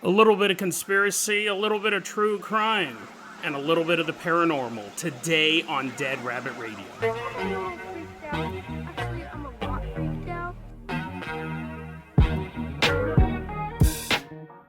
A little bit of conspiracy, a little bit of true crime, and a little bit of the paranormal today on Dead Rabbit Radio.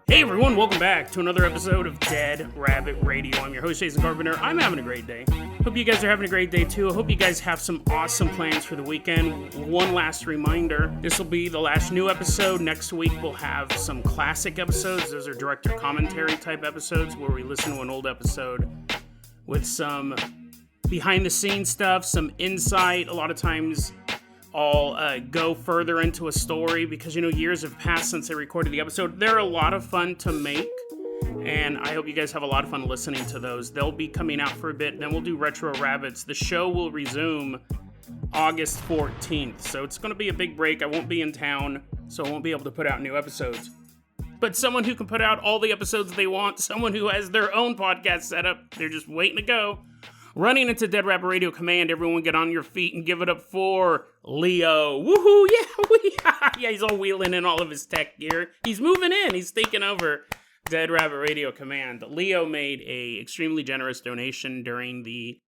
Hey everyone, welcome back to another episode of Dead Rabbit Radio. I'm your host, Jason Carpenter. I'm having a great day. Hope you guys are having a great day too. I hope you guys have some awesome plans for the weekend. One last reminder, this will be the last new episode. Next week we'll have some classic episodes. Those are director commentary type episodes where we listen to an old episode with some behind the scenes stuff, some insight. A lot of times I'll go further into a story because, years have passed since I recorded the episode. They're a lot of fun to make, and I hope you guys have a lot of fun listening to those. They'll be coming out for a bit, then we'll do Retro Rabbits. The show will resume August 14th, so it's going to be a big break. I won't be in town, so I won't be able to put out new episodes. But someone who can put out all the episodes they want, someone who has their own podcast set up, they're just waiting to go. Running into Dead Rabbit Radio Command, everyone get on your feet and give it up for Leo. Woohoo, yeah, he's all wheeling in all of his tech gear. He's moving in, he's taking over Dead Rabbit Radio Command. Leo made a extremely generous donation during the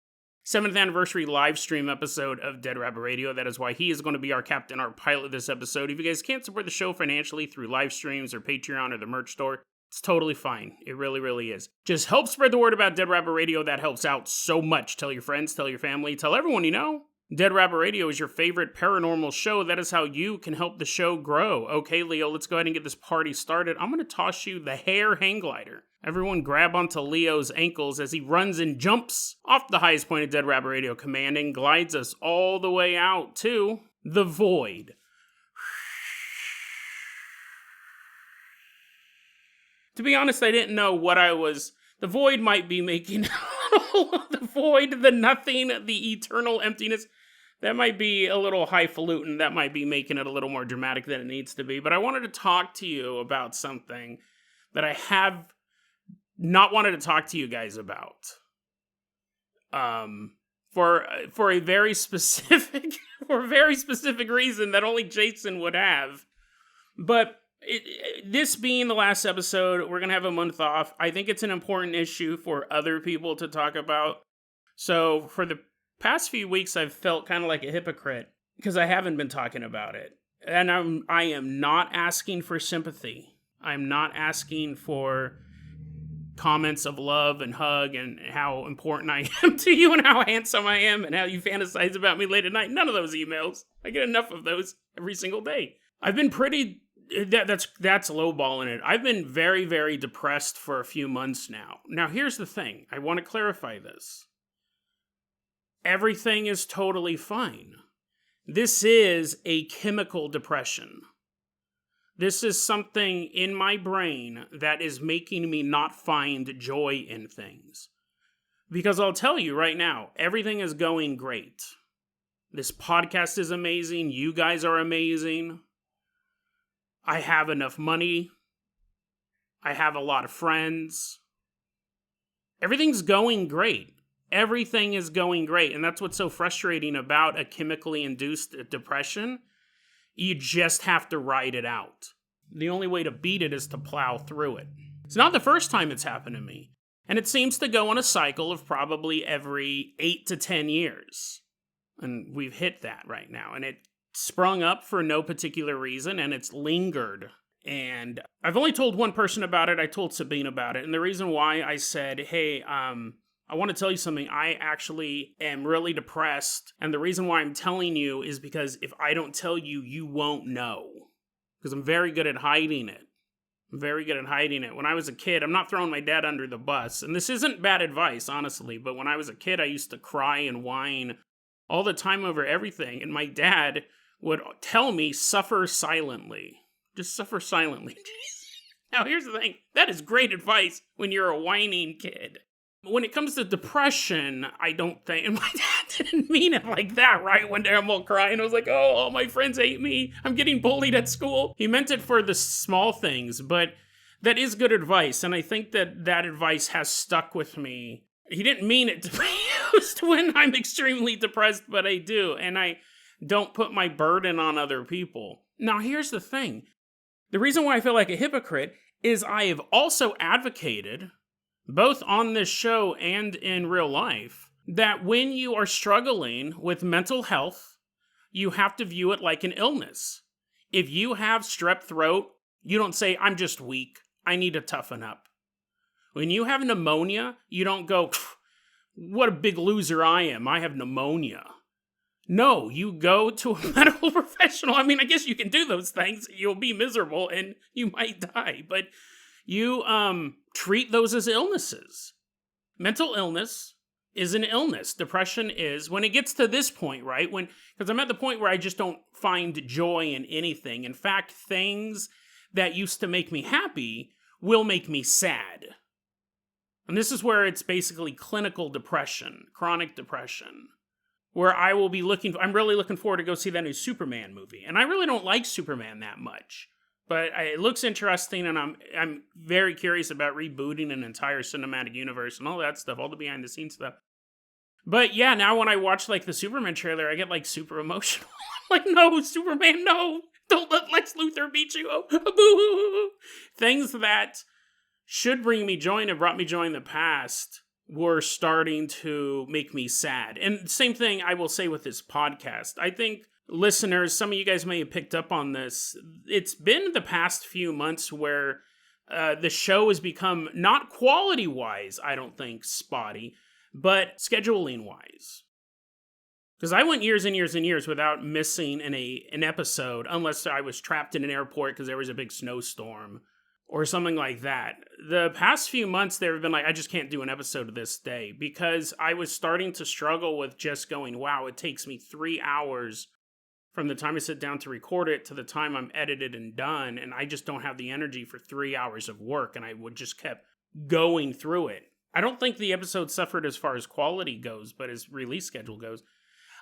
7th anniversary live stream episode of Dead Rabbit Radio. That is why he is going to be our captain, our pilot this episode. If you guys can't support the show financially through live streams or Patreon or the merch store, it's totally fine. It really, really is. Just help spread the word about Dead Rabbit Radio. That helps out so much. Tell your friends, tell your family, tell everyone you know. Dead Rabbit Radio is your favorite paranormal show. That is how you can help the show grow. Okay, Leo, let's go ahead and get this party started. I'm going to toss you the hair hang glider. Everyone grab onto Leo's ankles as he runs and jumps off the highest point of Dead Rabbit Radio Command and glides us all the way out to the void. To be honest, I didn't know what I was... The void might be making... the void, the nothing, the eternal emptiness. That might be a little highfalutin. That might be making it a little more dramatic than it needs to be. But I wanted to talk to you about something that I have not wanted to talk to you guys about. For a very specific... for a very specific reason that only Jason would have. But... this being the last episode, we're going to have a month off. I think it's an important issue for other people to talk about. So for the past few weeks, I've felt kind of like a hypocrite because I haven't been talking about it. And I am not asking for sympathy. I'm not asking for comments of love and hug and how important I am to you and how handsome I am and how you fantasize about me late at night. None of those emails. I get enough of those every single day. I've been pretty... That's lowballing it. I've been very, very depressed for a few months now. Now, here's the thing. I want to clarify this. Everything is totally fine. This is a chemical depression. This is something in my brain that is making me not find joy in things. Because I'll tell you right now, everything is going great. This podcast is amazing. You guys are amazing. I have enough money. I have a lot of friends. Everything's going great. Everything is going great. And that's what's so frustrating about a chemically induced depression. You just have to ride it out. The only way to beat it is to plow through it. It's not the first time it's happened to me. And it seems to go on a cycle of probably every 8 to 10 years. And we've hit that right now. And it sprung up for no particular reason, and it's lingered. And I've only told one person about it. I told Sabine about it. And the reason why I said, hey, I want to tell you something. I actually am really depressed. And the reason why I'm telling you is because if I don't tell you, you won't know. Because I'm very good at hiding it. When I was a kid, I'm not throwing my dad under the bus. And this isn't bad advice, honestly. But when I was a kid, I used to cry and whine all the time over everything. And my dad would tell me, suffer silently. Just suffer silently. Now, here's the thing. That is great advice when you're a whining kid. When it comes to depression, I don't think... And my dad didn't mean it like that, right? One day I'm all crying. I was like, oh, all my friends hate me. I'm getting bullied at school. He meant it for the small things, but that is good advice. And I think that that advice has stuck with me. He didn't mean it to be used when I'm extremely depressed, but I do. And I don't put my burden on other people. Now, here's the thing. The reason why I feel like a hypocrite is I have also advocated, both on this show and in real life, that when you are struggling with mental health, you have to view it like an illness. If you have strep throat, you don't say, I'm just weak, I need to toughen up. When you have pneumonia, you don't go, what a big loser I am, I have pneumonia. No, you go to a medical professional. I mean, I guess you can do those things. You'll be miserable and you might die. But you treat those as illnesses. Mental illness is an illness. Depression is, when it gets to this point, right? Because I'm at the point where I just don't find joy in anything. In fact, things that used to make me happy will make me sad. And this is where it's basically clinical depression, chronic depression, where I will be I'm really looking forward to go see that new Superman movie. And I really don't like Superman that much, but it looks interesting, and I'm very curious about rebooting an entire cinematic universe and all that stuff, all the behind the scenes stuff. But yeah, now when I watch like the Superman trailer, I get like super emotional. Like, no, Superman, no, don't let Lex Luthor beat you. Oh, boo. Things that should bring me joy and have brought me joy in the past were starting to make me sad. And same thing I will say with this podcast. I think listeners, some of you guys may have picked up on this. It's been the past few months where the show has become, not quality-wise, I don't think, spotty, but scheduling-wise. Because I went years and years and years without missing an episode, unless I was trapped in an airport because there was a big snowstorm or something like that. The past few months, there have been like, I just can't do an episode of this day, because I was starting to struggle with just going, wow, it takes me 3 hours from the time I sit down to record it to the time I'm edited and done, and I just don't have the energy for 3 hours of work, and I would just kept going through it. I don't think the episode suffered as far as quality goes, but as release schedule goes.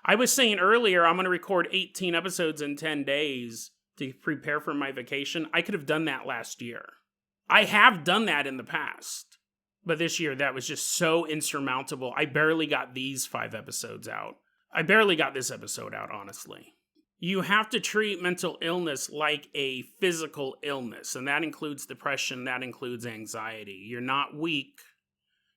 I was saying earlier, I'm going to record 18 episodes in 10 days to prepare for my vacation. I could have done that last year. I have done that in the past, but this year that was just so insurmountable. I barely got these 5 episodes out. I barely got this episode out, honestly. You have to treat mental illness like a physical illness, and that includes depression, that includes anxiety. You're not weak.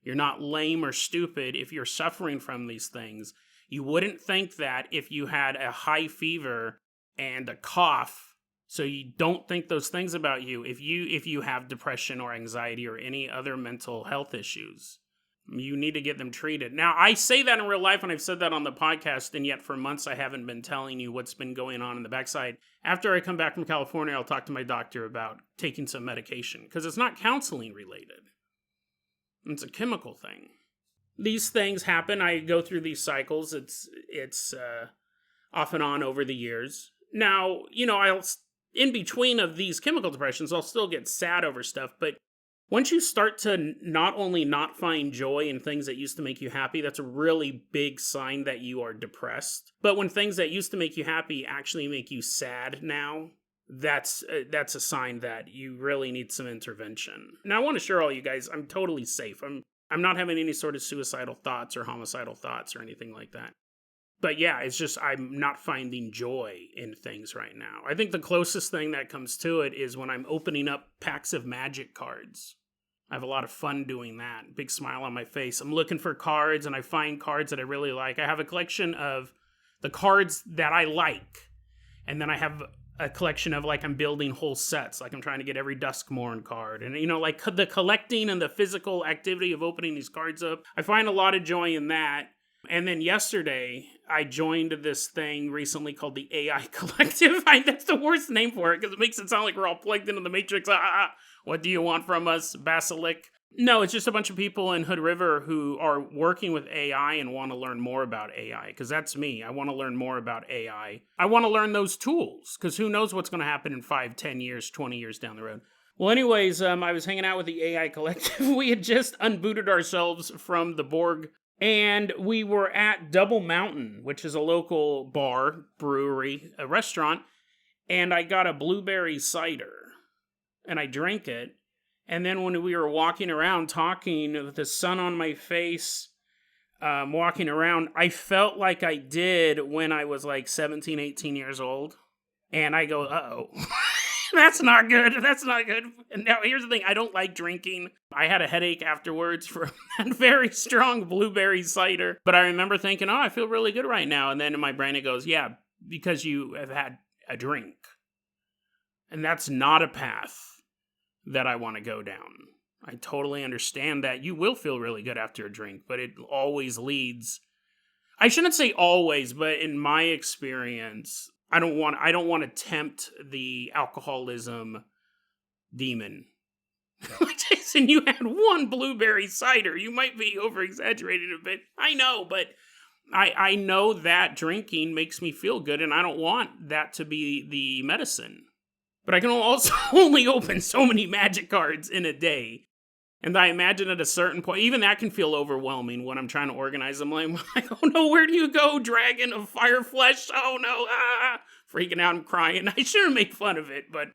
You're not lame or stupid if you're suffering from these things. You wouldn't think that if you had a high fever and a cough. So you don't think those things about you if you have depression or anxiety or any other mental health issues. You need to get them treated. Now, I say that in real life, and I've said that on the podcast, and yet for months I haven't been telling you what's been going on in the backside. After I come back from California, I'll talk to my doctor about taking some medication, because it's not counseling related. It's a chemical thing. These things happen. I go through these cycles. It's off and on over the years. Now, in between of these chemical depressions, I'll still get sad over stuff, but once you start to not only not find joy in things that used to make you happy, that's a really big sign that you are depressed. But when things that used to make you happy actually make you sad now, that's a sign that you really need some intervention. Now, I want to assure all you guys, I'm totally safe. I'm not having any sort of suicidal thoughts or homicidal thoughts or anything like that. But yeah, it's just I'm not finding joy in things right now. I think the closest thing that comes to it is when I'm opening up packs of Magic cards. I have a lot of fun doing that. Big smile on my face. I'm looking for cards, and I find cards that I really like. I have a collection of the cards that I like. And then I have a collection of, like, I'm building whole sets. Like, I'm trying to get every Duskmourn card. And, like, the collecting and the physical activity of opening these cards up, I find a lot of joy in that. And then yesterday, I joined this thing recently called the AI Collective. That's the worst name for it, because it makes it sound like we're all plugged into the Matrix. What do you want from us, Basilic? No, it's just a bunch of people in Hood River who are working with AI and want to learn more about AI, because that's me. I want to learn more about AI. I want to learn those tools, because who knows what's going to happen in 5, 10 years, 20 years down the road. Well, anyways, I was hanging out with the AI Collective. We had just unbooted ourselves from the Borg, and we were at Double Mountain, which is a local bar, brewery, a restaurant, and I got a blueberry cider, and I drank it. And then when we were walking around talking with the sun on my face, walking around, I felt like I did when I was like 17, 18 years old. And I go, uh-oh. That's not good. That's not good. And now, here's the thing. I don't like drinking. I had a headache afterwards from that very strong blueberry cider. But I remember thinking, oh, I feel really good right now. And then in my brain, it goes, yeah, because you have had a drink. And that's not a path that I want to go down. I totally understand that you will feel really good after a drink, but it always leads... I shouldn't say always, but in my experience... I don't want to tempt the alcoholism demon. Jason, you had one blueberry cider. You might be over-exaggerating a bit. I know, but I know that drinking makes me feel good, and I don't want that to be the medicine. But I can also only open so many magic cards in a day. And I imagine at a certain point, even that can feel overwhelming when I'm trying to organize them. I'm like, oh no, where do you go, dragon of fire flesh? Oh no, freaking out and crying. I shouldn't make fun of it, but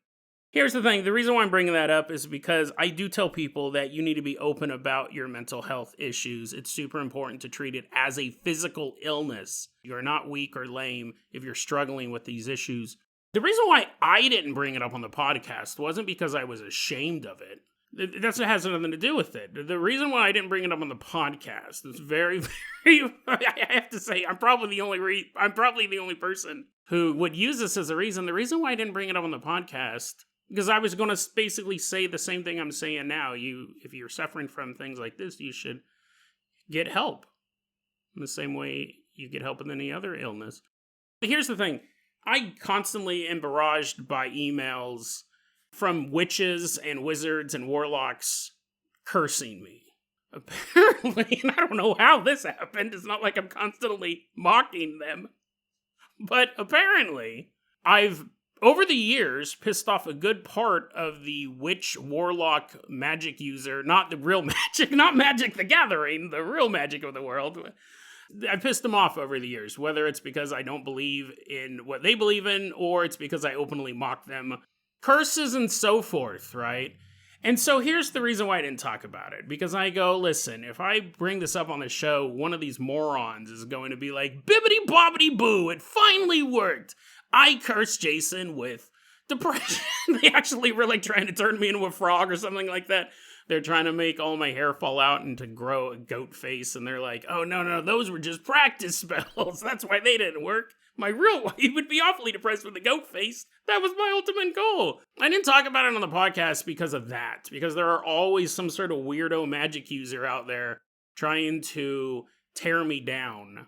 here's the thing. The reason why I'm bringing that up is because I do tell people that you need to be open about your mental health issues. It's super important to treat it as a physical illness. You're not weak or lame if you're struggling with these issues. The reason why I didn't bring it up on the podcast wasn't because I was ashamed of it. That has nothing to do with it. The reason why I didn't bring it up on the podcast is very, very... I have to say, I'm probably the only person who would use this as a reason. The reason why I didn't bring it up on the podcast, because I was going to basically say the same thing I'm saying now. If you're suffering from things like this, you should get help. In the same way you get help with any other illness. But here's the thing. I constantly am barraged by emails from witches and wizards and warlocks cursing me. Apparently, and I don't know how this happened, it's not like I'm constantly mocking them, but apparently, I've, over the years, pissed off a good part of the witch, warlock, magic user, not the real magic, not Magic the Gathering, the real magic of the world. I pissed them off over the years, whether it's because I don't believe in what they believe in, or it's because I openly mock them. Curses and so forth, right? And so here's the reason why I didn't talk about it. Because I go, listen, if I bring this up on the show, one of these morons is going to be like, bibbity bobbity boo, it finally worked. I cursed Jason with depression. They actually were like trying to turn me into a frog or something like that. They're trying to make all my hair fall out and to grow a goat face. And they're like, oh, no, those were just practice spells. That's why they didn't work. My real wife would be awfully depressed with the goat face. That was my ultimate goal. I didn't talk about it on the podcast because of that. Because there are always some sort of weirdo magic user out there trying to tear me down.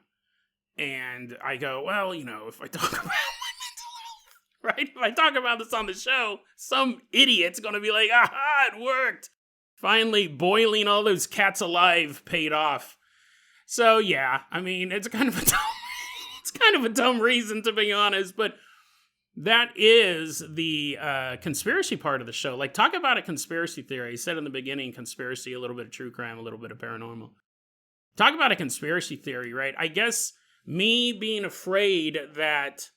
And I go, well, if I talk about my mental health, right? If I talk about this on the show, some idiot's going to be like, aha, it worked. Finally, boiling all those cats alive paid off. So, yeah, I mean, it's kind of a dumb reason, to be honest, but that is the conspiracy part of the show. Like, talk about a conspiracy theory. I said in the beginning, conspiracy, a little bit of true crime, a little bit of paranormal. Talk about a conspiracy theory, right? I guess me being afraid that...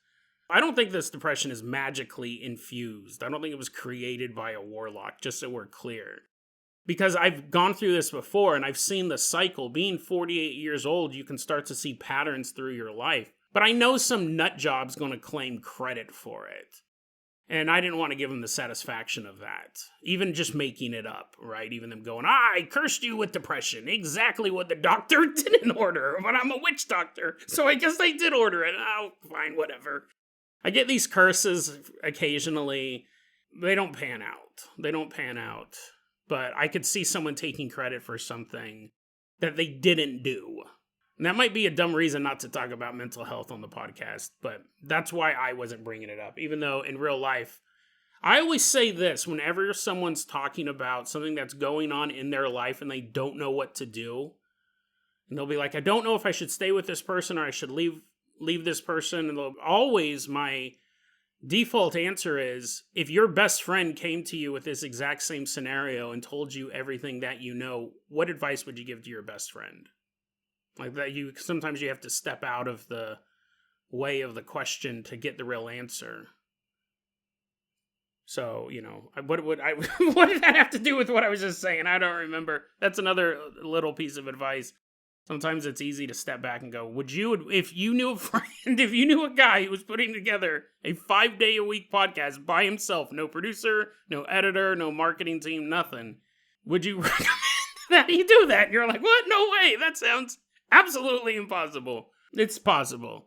I don't think this depression is magically infused. I don't think it was created by a warlock, just so we're clear. Because I've gone through this before, and I've seen the cycle. Being 48 years old, you can start to see patterns through your life. But I know some nut job's going to claim credit for it. And I didn't want to give them the satisfaction of that. Even just making it up, right? Even them going, I cursed you with depression. Exactly what the doctor didn't order. But I'm a witch doctor, so I guess they did order it. Oh, fine, whatever. I get these curses occasionally. They don't pan out. But I could see someone taking credit for something that they didn't do. And that might be a dumb reason not to talk about mental health on the podcast, but that's why I wasn't bringing it up. Even though in real life, I always say this whenever someone's talking about something that's going on in their life and they don't know what to do. And they'll be like, I don't know if I should stay with this person or I should leave this person. And always my default answer is, if your best friend came to you with this exact same scenario and told you everything that you know, what advice would you give to your best friend? Like that, sometimes you have to step out of the way of the question to get the real answer. So, what did that have to do with what I was just saying? I don't remember. That's another little piece of advice. Sometimes it's easy to step back and go, if you knew a friend, if you knew a guy who was putting together a 5-day-a-week podcast by himself, no producer, no editor, no marketing team, nothing, would you recommend that he do that? And you're like, what? No way. That sounds absolutely impossible. It's possible.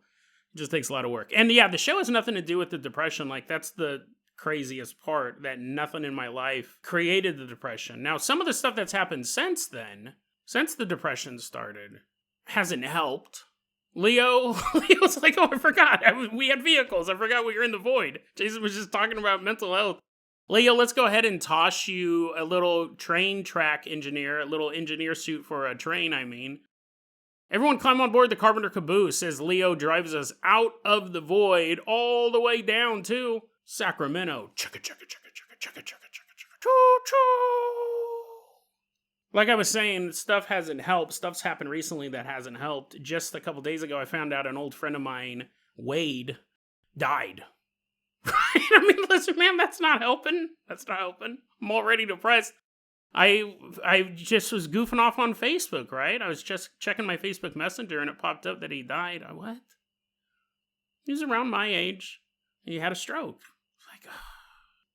It just takes a lot of work. And yeah, the show has nothing to do with the depression. Like, that's the craziest part, that nothing in my life created the depression. Now, some of the stuff that's happened since then, since the depression started, hasn't helped. Leo's like, oh, I forgot. We had vehicles. I forgot we were in the void. Jason was just talking about mental health. Leo, let's go ahead and toss you a little train track engineer, a little engineer suit for a train, I mean. Everyone climb on board the Carpenter caboose as Leo drives us out of the void all the way down to Sacramento. Chugga, chugga, chugga, chugga, chugga, chugga, chugga, chugga, choo, choo. Like I was saying, stuff hasn't helped. Stuff's happened recently that hasn't helped. Just a couple days ago, I found out an old friend of mine, Wade, died. I mean, listen, man, that's not helping. That's not helping. I'm already depressed. I just was goofing off on Facebook, right? I was just checking my Facebook Messenger and it popped up that he died. What? He was around my age. And he had a stroke. Like,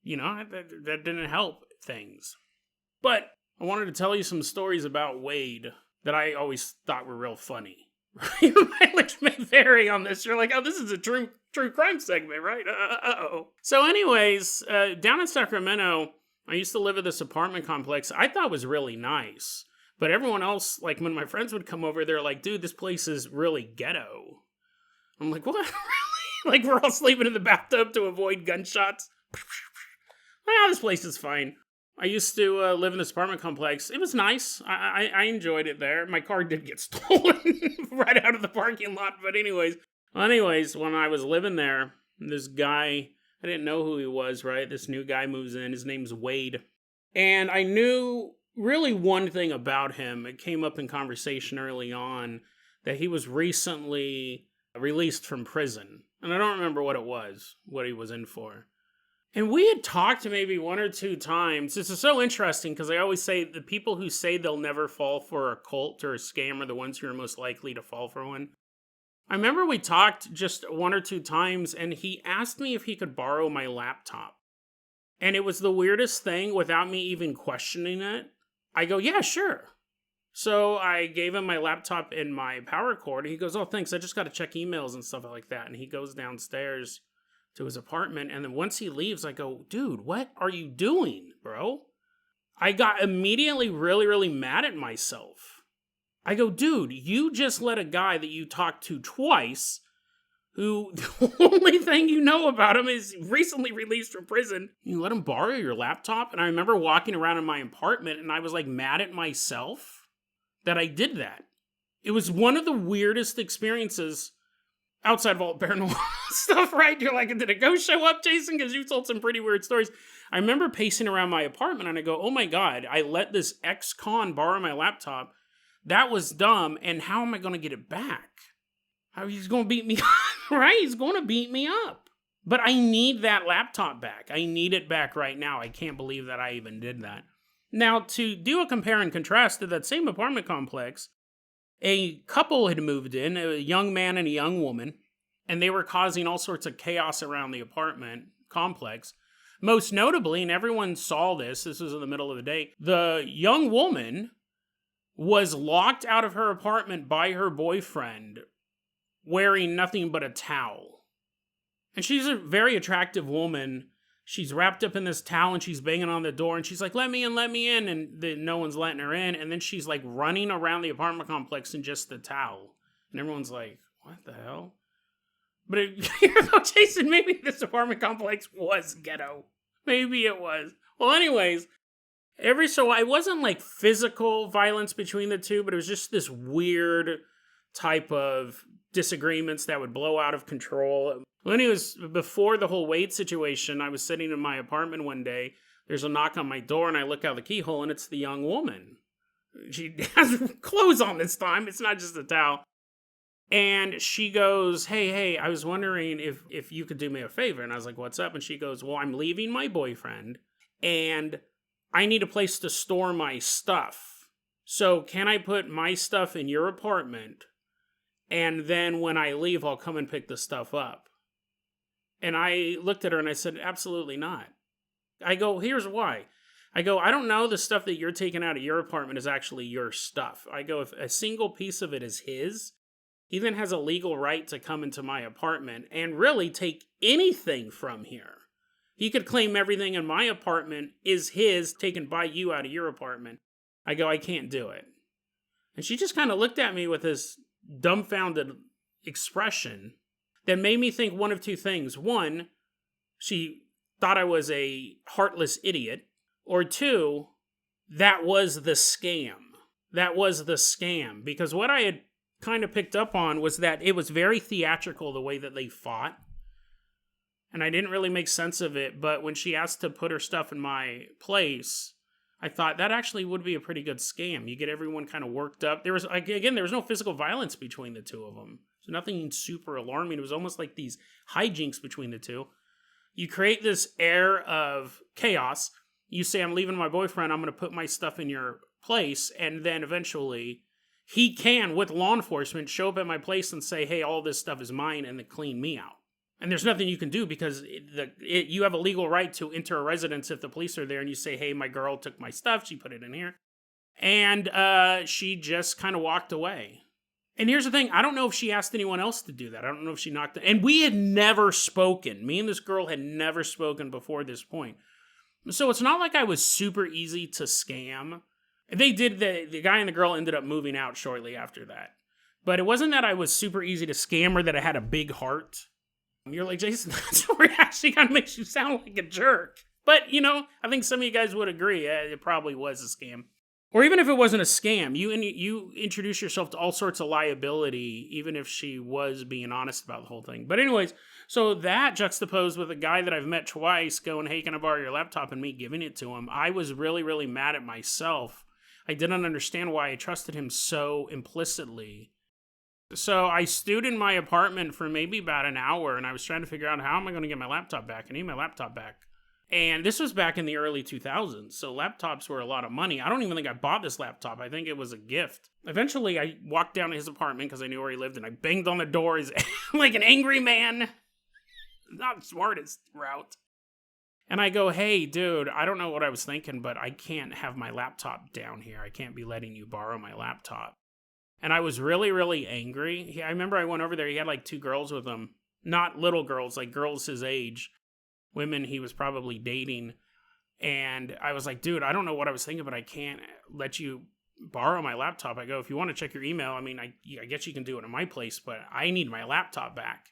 you know, that didn't help things. But I wanted to tell you some stories about Wade that I always thought were real funny. Your mileage may vary on this. You're like, oh, this is a true crime segment, right? Uh-oh. So anyways, down in Sacramento, I used to live at this apartment complex I thought was really nice. But everyone else, like when my friends would come over, they're like, dude, this place is really ghetto. I'm like, what? Like we're all sleeping in the bathtub to avoid gunshots? Well, this place is fine. I used to live in this apartment complex. It was nice. I enjoyed it there. My car did get stolen right out of the parking lot. But anyways, when I was living there, this guy, I didn't know who he was, right? This new guy moves in. His name's Wade. And I knew really one thing about him. It came up in conversation early on that he was recently released from prison. And I don't remember what it was, what he was in for. And we had talked maybe one or two times. This is so interesting because I always say the people who say they'll never fall for a cult or a scam are the ones who are most likely to fall for one. I remember we talked just one or two times and he asked me if he could borrow my laptop. And it was the weirdest thing without me even questioning it. I go, yeah, sure. So I gave him my laptop and my power cord. And he goes, oh, thanks. I just got to check emails and stuff like that. And he goes downstairs to his apartment, and then once he leaves, I go, dude, what are you doing, bro? I got immediately really, really mad at myself. I go, dude, you just let a guy that you talked to twice, who the only thing you know about him is recently released from prison, you let him borrow your laptop? And I remember walking around in my apartment, and I was like mad at myself that I did that. It was one of the weirdest experiences outside of all paranormal stuff, right? You're like, did a ghost show up, Jason? Because you told some pretty weird stories. I remember pacing around my apartment and I go, oh my God, I let this ex-con borrow my laptop. That was dumb. And how am I going to get it back? How he's going to beat me up, right? He's going to beat me up. But I need that laptop back. I need it back right now. I can't believe that I even did that. Now, to do a compare and contrast to that same apartment complex, a couple had moved in, a young man and a young woman, and they were causing all sorts of chaos around the apartment complex. Most notably, and everyone saw this was in the middle of the day, the young woman was locked out of her apartment by her boyfriend, wearing nothing but a towel. And she's a very attractive woman. She's wrapped up in this towel and she's banging on the door and she's like, let me in. And no one's letting her in. And then she's like running around the apartment complex in just the towel. And everyone's like, what the hell? But Jason, maybe this apartment complex was ghetto. Maybe it was. Well, anyways, it wasn't like physical violence between the two, but it was just this weird type of disagreements that would blow out of control. When it was before the whole Wade situation, I was sitting in my apartment one day. There's a knock on my door, and I look out the keyhole, and it's the young woman. She has clothes on this time. It's not just a towel. And she goes, hey, I was wondering if you could do me a favor. And I was like, what's up? And she goes, well, I'm leaving my boyfriend, and I need a place to store my stuff. So can I put my stuff in your apartment, and then when I leave, I'll come and pick the stuff up? And I looked at her and I said, absolutely not. I go, here's why. I go, I don't know the stuff that you're taking out of your apartment is actually your stuff. I go, if a single piece of it is his, he then has a legal right to come into my apartment and really take anything from here. He could claim everything in my apartment is his, taken by you out of your apartment. I go, I can't do it. And she just kind of looked at me with this dumbfounded expression that made me think one of two things. One, she thought I was a heartless idiot. Or two, that was the scam. That was the scam. Because what I had kind of picked up on was that it was very theatrical the way that they fought. And I didn't really make sense of it. But when she asked to put her stuff in my place, I thought that actually would be a pretty good scam. You get everyone kind of worked up. There was no physical violence between the two of them. So nothing super alarming. It was almost like these hijinks between the two. You create this air of chaos. You say, I'm leaving my boyfriend, I'm going to put my stuff in your place, and then eventually he can, with law enforcement, show up at my place and say, hey, all this stuff is mine, and then clean me out. And there's nothing you can do because you have a legal right to enter a residence if the police are there, and you say, hey, my girl took my stuff, she put it in here. And she just kind of walked away. And here's the thing, I don't know if she asked anyone else to do that. I don't know if she knocked it. And we had never spoken. Me and this girl had never spoken before this point. So it's not like I was super easy to scam. They did, the guy and the girl ended up moving out shortly after that. But it wasn't that I was super easy to scam or that I had a big heart. You're like, Jason, that's actually kind of makes you sound like a jerk. But, I think some of you guys would agree it probably was a scam. Or even if it wasn't a scam, you introduce yourself to all sorts of liability, even if she was being honest about the whole thing. But anyways, so that juxtaposed with a guy that I've met twice going, hey, can I borrow your laptop, and me giving it to him, I was really, really mad at myself. I didn't understand why I trusted him so implicitly. So I stewed in my apartment for maybe about an hour, and I was trying to figure out how am I going to get my laptop back. I need my laptop back. And this was back in the early 2000s, so laptops were a lot of money. I don't even think I bought this laptop. I think it was a gift. Eventually, I walked down to his apartment because I knew where he lived, and I banged on the door like an angry man. Not the smartest route. And I go, hey, dude, I don't know what I was thinking, but I can't have my laptop down here. I can't be letting you borrow my laptop. And I was really, really angry. I remember I went over there. He had like 2 girls with him. Not little girls, like girls his age. Women he was probably dating. And I was like, dude, I don't know what I was thinking, but I can't let you borrow my laptop. I go, if you want to check your email, I mean, I guess you can do it in my place, but I need my laptop back.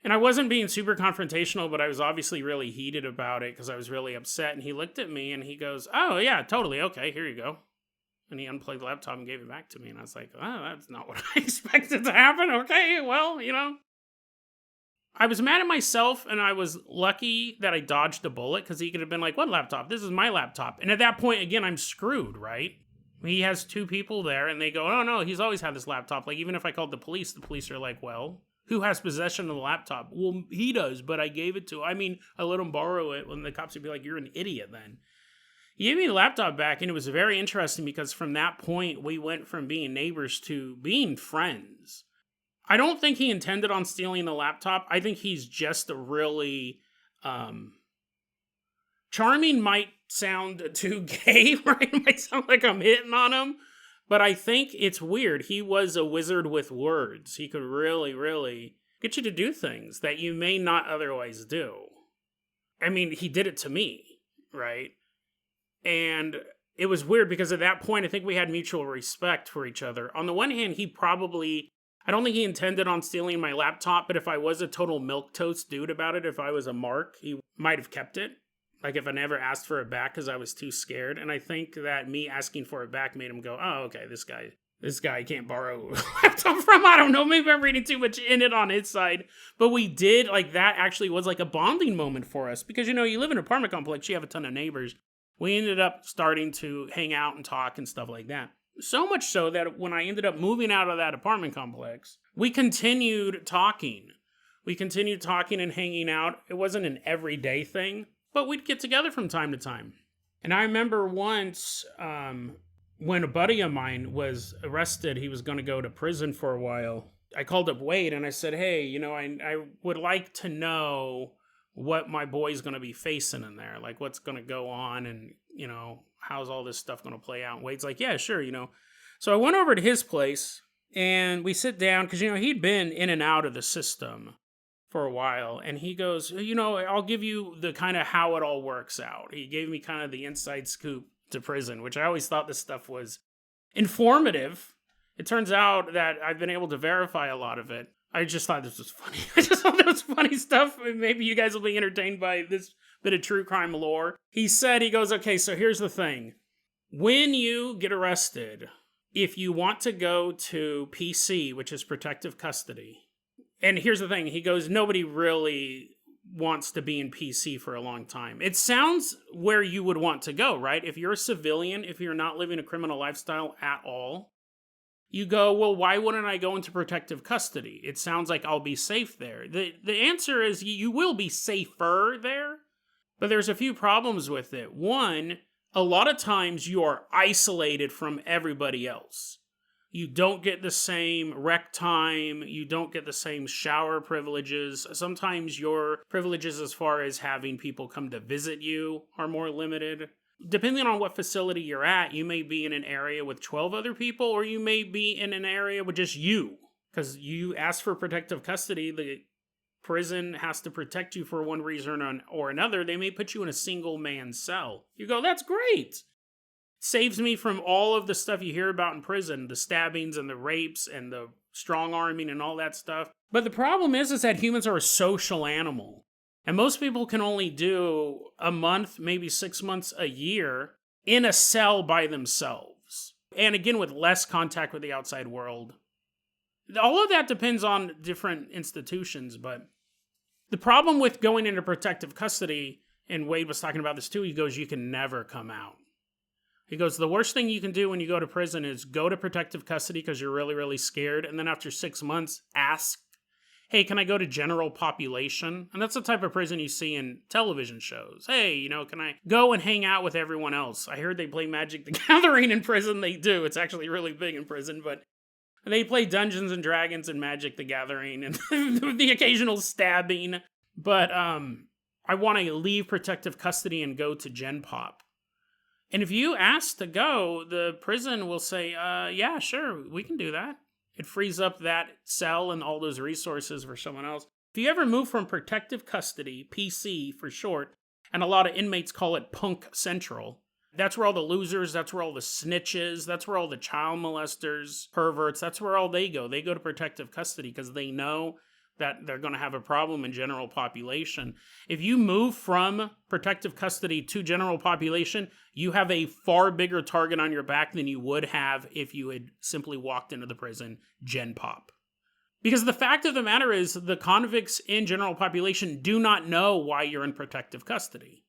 And I wasn't being super confrontational, but I was obviously really heated about it because I was really upset. And he looked at me and he goes, oh, yeah, totally. Okay, here you go. And he unplugged the laptop and gave it back to me. And I was like, oh, that's not what I expected to happen. Okay, well, I was mad at myself, and I was lucky that I dodged a bullet, because he could have been like, what laptop? This is my laptop. And at that point, again, I'm screwed, right? He has 2 people there, and they go, oh, no, he's always had this laptop. Like, even if I called the police are like, well, who has possession of the laptop? Well, he does, but I gave it to him. I mean, I let him borrow it, when the cops would be like, you're an idiot then. He gave me the laptop back, and it was very interesting, because from that point, we went from being neighbors to being friends. I don't think he intended on stealing the laptop. I think he's just a really charming might sound too gay, right? It might sound like I'm hitting on him. But I think it's weird. He was a wizard with words. He could really, really get you to do things that you may not otherwise do. I mean, he did it to me, right? And it was weird because at that point, I think we had mutual respect for each other. On the one hand, I don't think he intended on stealing my laptop, but if I was a total milquetoast dude about it, if I was a mark, he might have kept it. Like if I never asked for it back because I was too scared. And I think that me asking for it back made him go, oh, okay, this guy can't borrow a laptop from. I don't know, maybe I'm reading too much in it on his side. But we did, like that actually was like a bonding moment for us. Because, you live in an apartment complex, you have a ton of neighbors. We ended up starting to hang out and talk and stuff like that. So much so that when I ended up moving out of that apartment complex, we continued talking. We continued talking and hanging out. It wasn't an everyday thing, but we'd get together from time to time. And I remember once when a buddy of mine was arrested, he was going to go to prison for a while. I called up Wade and I said, hey, I would like to know what my boy's going to be facing in there. Like, what's going to go on and, how's all this stuff going to play out? And Wade's like, yeah, sure, So I went over to his place and we sit down because, he'd been in and out of the system for a while. And he goes, I'll give you the kind of how it all works out. He gave me kind of the inside scoop to prison, which I always thought this stuff was informative. It turns out that I've been able to verify a lot of it. I just thought this was funny. I just thought that was funny stuff. Maybe you guys will be entertained by this bit of true crime lore. He goes, okay, so here's the thing. When you get arrested, if you want to go to PC, which is protective custody, and here's the thing, he goes, nobody really wants to be in PC for a long time. It sounds where you would want to go, right? If you're a civilian, if you're not living a criminal lifestyle at all, you go, well, why wouldn't I go into protective custody? It sounds like I'll be safe there. The answer is you will be safer there, but there's a few problems with it. One, a lot of times you are isolated from everybody else. You don't get the same rec time. You don't get the same shower privileges. Sometimes your privileges as far as having people come to visit you are more limited. Depending on what facility you're at, you may be in an area with 12 other people, or you may be in an area with just you. Because you ask for protective custody, the prison has to protect you for one reason or another. They may put you in a single-man cell. You go, that's great. Saves me from all of the stuff you hear about in prison, the stabbings and the rapes and the strong-arming and all that stuff. But the problem is that humans are a social animal. And most people can only do a month, maybe 6 months, a year in a cell by themselves. And again, with less contact with the outside world. All of that depends on different institutions, but the problem with going into protective custody, and Wade was talking about this too, he goes, you can never come out. He goes, the worst thing you can do when you go to prison is go to protective custody because you're really, really scared. And then after 6 months, ask, hey, can I go to general population? And that's the type of prison you see in television shows. Hey, can I go and hang out with everyone else? I heard they play Magic the Gathering in prison. They do. It's actually really big in prison. But they play Dungeons and Dragons and Magic the Gathering and the occasional stabbing. But I want to leave protective custody and go to Gen Pop. And if you ask to go, the prison will say, yeah, sure, we can do that. It frees up that cell and all those resources for someone else. If you ever move from protective custody, PC for short, and a lot of inmates call it Punk Central, that's where all the losers, that's where all the snitches, that's where all the child molesters, perverts, that's where all they go. They go to protective custody because they know that they're going to have a problem in general population. If you move from protective custody to general population, you have a far bigger target on your back than you would have if you had simply walked into the prison Gen Pop. Because the fact of the matter is, the convicts in general population do not know why you're in protective custody.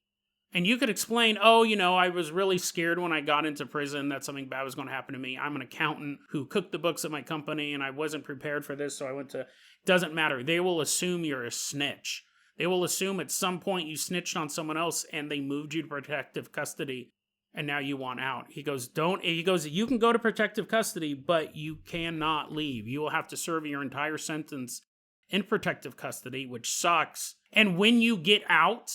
And you could explain, I was really scared when I got into prison that something bad was going to happen to me. I'm an accountant who cooked the books at my company and I wasn't prepared for this, so I went to... Doesn't matter. They will assume you're a snitch. They will assume at some point you snitched on someone else and they moved you to protective custody and now you want out. He goes, you can go to protective custody, but you cannot leave. You will have to serve your entire sentence in protective custody, which sucks. And when you get out...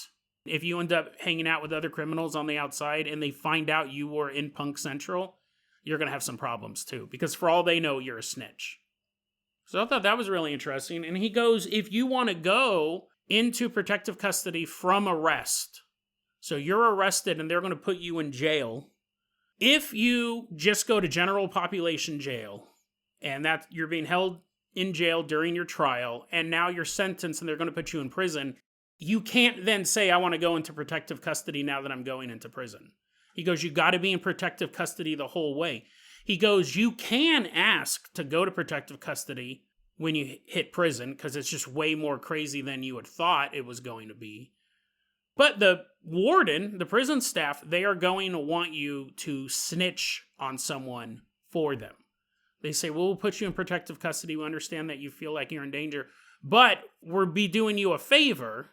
If you end up hanging out with other criminals on the outside and they find out you were in Punk Central, you're going to have some problems too. Because for all they know, you're a snitch. So I thought that was really interesting. And he goes, if you want to go into protective custody from arrest, so you're arrested and they're going to put you in jail. If you just go to general population jail and that you're being held in jail during your trial and now you're sentenced and they're going to put you in prison, you can't then say, I want to go into protective custody now that I'm going into prison. He goes, you got to be in protective custody the whole way. He goes, you can ask to go to protective custody when you hit prison, because it's just way more crazy than you had thought it was going to be. But the warden, the prison staff, they are going to want you to snitch on someone for them. They say, well, we'll put you in protective custody. We understand that you feel like you're in danger, but we'll be doing you a favor.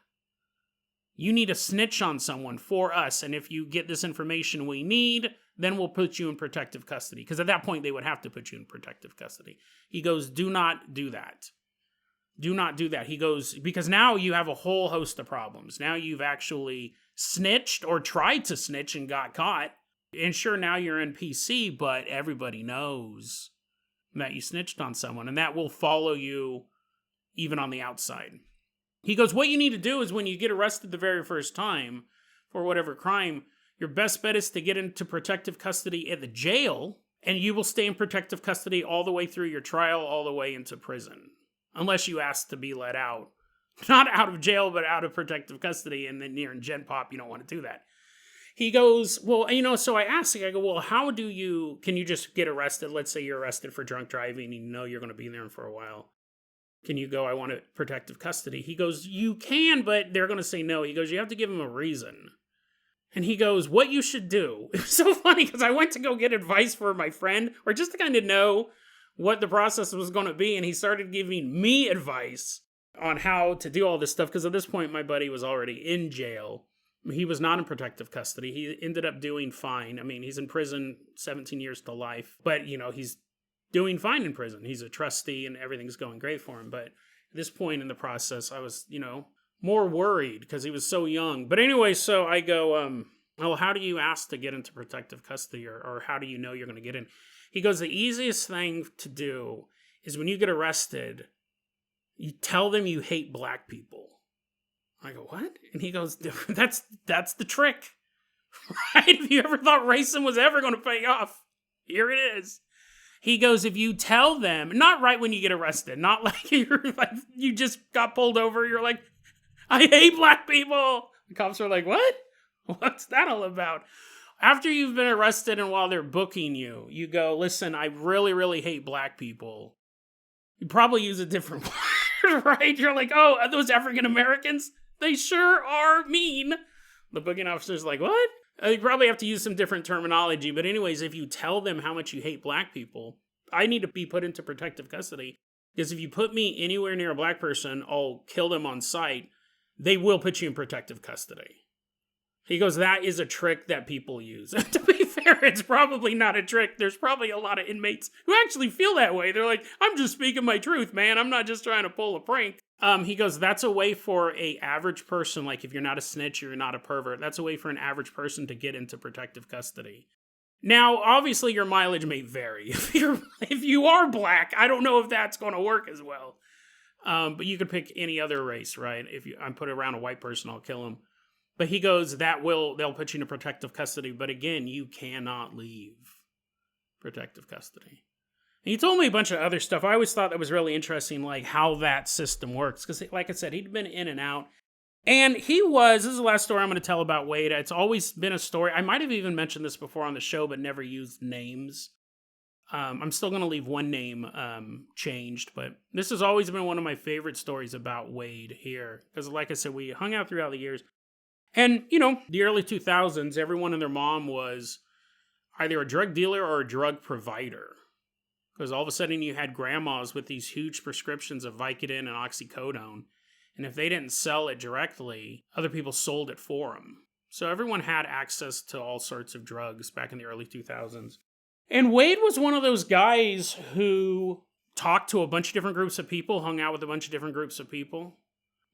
You need to snitch on someone for us, and if you get this information we need, then we'll put you in protective custody. Because at that point, they would have to put you in protective custody. He goes, do not do that. Do not do that. He goes, because now you have a whole host of problems. Now you've actually snitched or tried to snitch and got caught. And sure, now you're in PC, but everybody knows that you snitched on someone, and that will follow you even on the outside. He goes, what you need to do is when you get arrested the very first time for whatever crime, your best bet is to get into protective custody at the jail, and you will stay in protective custody all the way through your trial, all the way into prison. Unless you ask to be let out. Not out of jail, but out of protective custody, and then you're in Gen Pop, you don't want to do that. He goes, well, so I asked him, I go, well, can you just get arrested? Let's say you're arrested for drunk driving, and you know you're going to be there for a while. Can you go, I want protective custody? He goes, you can, but they're going to say no. He goes, you have to give them a reason. And he goes, what you should do. It was so funny, because I went to go get advice for my friend, or just to kind of know what the process was going to be, and he started giving me advice on how to do all this stuff, because at this point, my buddy was already in jail. He was not in protective custody. He ended up doing fine. I mean, he's in prison 17 years to life, but, he's doing fine in prison. He's a trustee, and everything's going great for him, but at this point in the process, I was, more worried, because he was so young. But anyway, so I go, well, how do you ask to get into protective custody, or how do you know you're going to get in? He goes, the easiest thing to do is when you get arrested, you tell them you hate black people. I go, what? And he goes, that's the trick, right? If you ever thought racism was ever going to pay off, here it is. He goes, if you tell them, not right when you get arrested, not like you just got pulled over, you're like, I hate black people. The cops are like, what? What's that all about? After you've been arrested and while they're booking you, you go, listen, I really, really hate black people. You probably use a different word, right? You're like, oh, are those African Americans? They sure are mean. The booking officer's like, what? You probably have to use some different terminology. But anyways, if you tell them how much you hate black people, I need to be put into protective custody. Because if you put me anywhere near a black person, I'll kill them on sight. They will put you in protective custody. He goes, that is a trick that people use. To be fair, it's probably not a trick. There's probably a lot of inmates who actually feel that way. They're like, I'm just speaking my truth, man. I'm not just trying to pull a prank. He goes, that's a way for an average person, like if you're not a snitch, you're not a pervert, that's a way for an average person to get into protective custody. Now, obviously, your mileage may vary. If you are black, I don't know if that's going to work as well. But you could pick any other race, right? If I'm put around a white person, I'll kill him. But he goes, they'll put you into protective custody. But again, you cannot leave protective custody. And he told me a bunch of other stuff. I always thought that was really interesting, like how that system works. Because like I said, he'd been in and out. And this is the last story I'm going to tell about Wade. It's always been a story. I might have even mentioned this before on the show, but never used names. I'm still going to leave one name changed, but this has always been one of my favorite stories about Wade here. Because like I said, we hung out throughout the years. And, the early 2000s, everyone and their mom was either a drug dealer or a drug provider. Because all of a sudden you had grandmas with these huge prescriptions of Vicodin and oxycodone. And if they didn't sell it directly, other people sold it for them. So everyone had access to all sorts of drugs back in the early 2000s. And Wade was one of those guys who talked to a bunch of different groups of people, hung out with a bunch of different groups of people.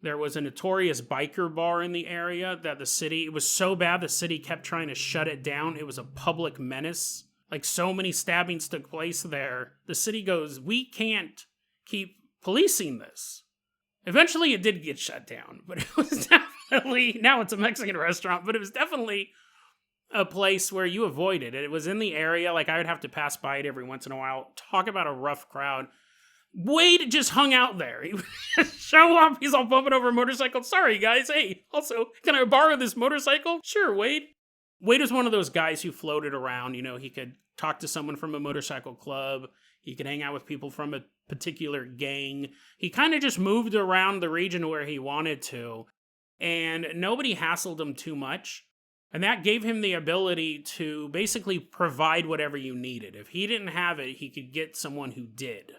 There was a notorious biker bar in the area that it was so bad the city kept trying to shut it down. It was a public menace. Like so many stabbings took place there. The city goes, we can't keep policing this. Eventually it did get shut down, but it was definitely, now it's a Mexican restaurant, but it was definitely a place where you avoided it. It was in the area, like I would have to pass by it every once in a while. Talk about a rough crowd. Wade just hung out there. He would show up, he's all bumping over a motorcycle. Sorry, guys, hey, also, can I borrow this motorcycle? Sure, Wade. Wade was one of those guys who floated around. He could talk to someone from a motorcycle club. He could hang out with people from a particular gang. He kind of just moved around the region where he wanted to. And nobody hassled him too much. And that gave him the ability to basically provide whatever you needed. If he didn't have it, he could get someone who did.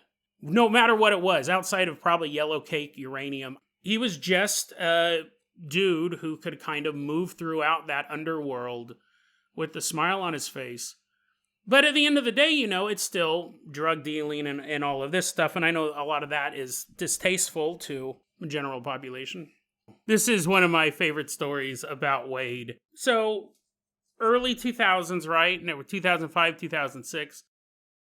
No matter what it was, outside of probably yellow cake, uranium. He was just a dude who could kind of move throughout that underworld with a smile on his face. But at the end of the day, it's still drug dealing and all of this stuff. And I know a lot of that is distasteful to the general population. This is one of my favorite stories about Wade. So, early 2000s, right? 2005, 2006.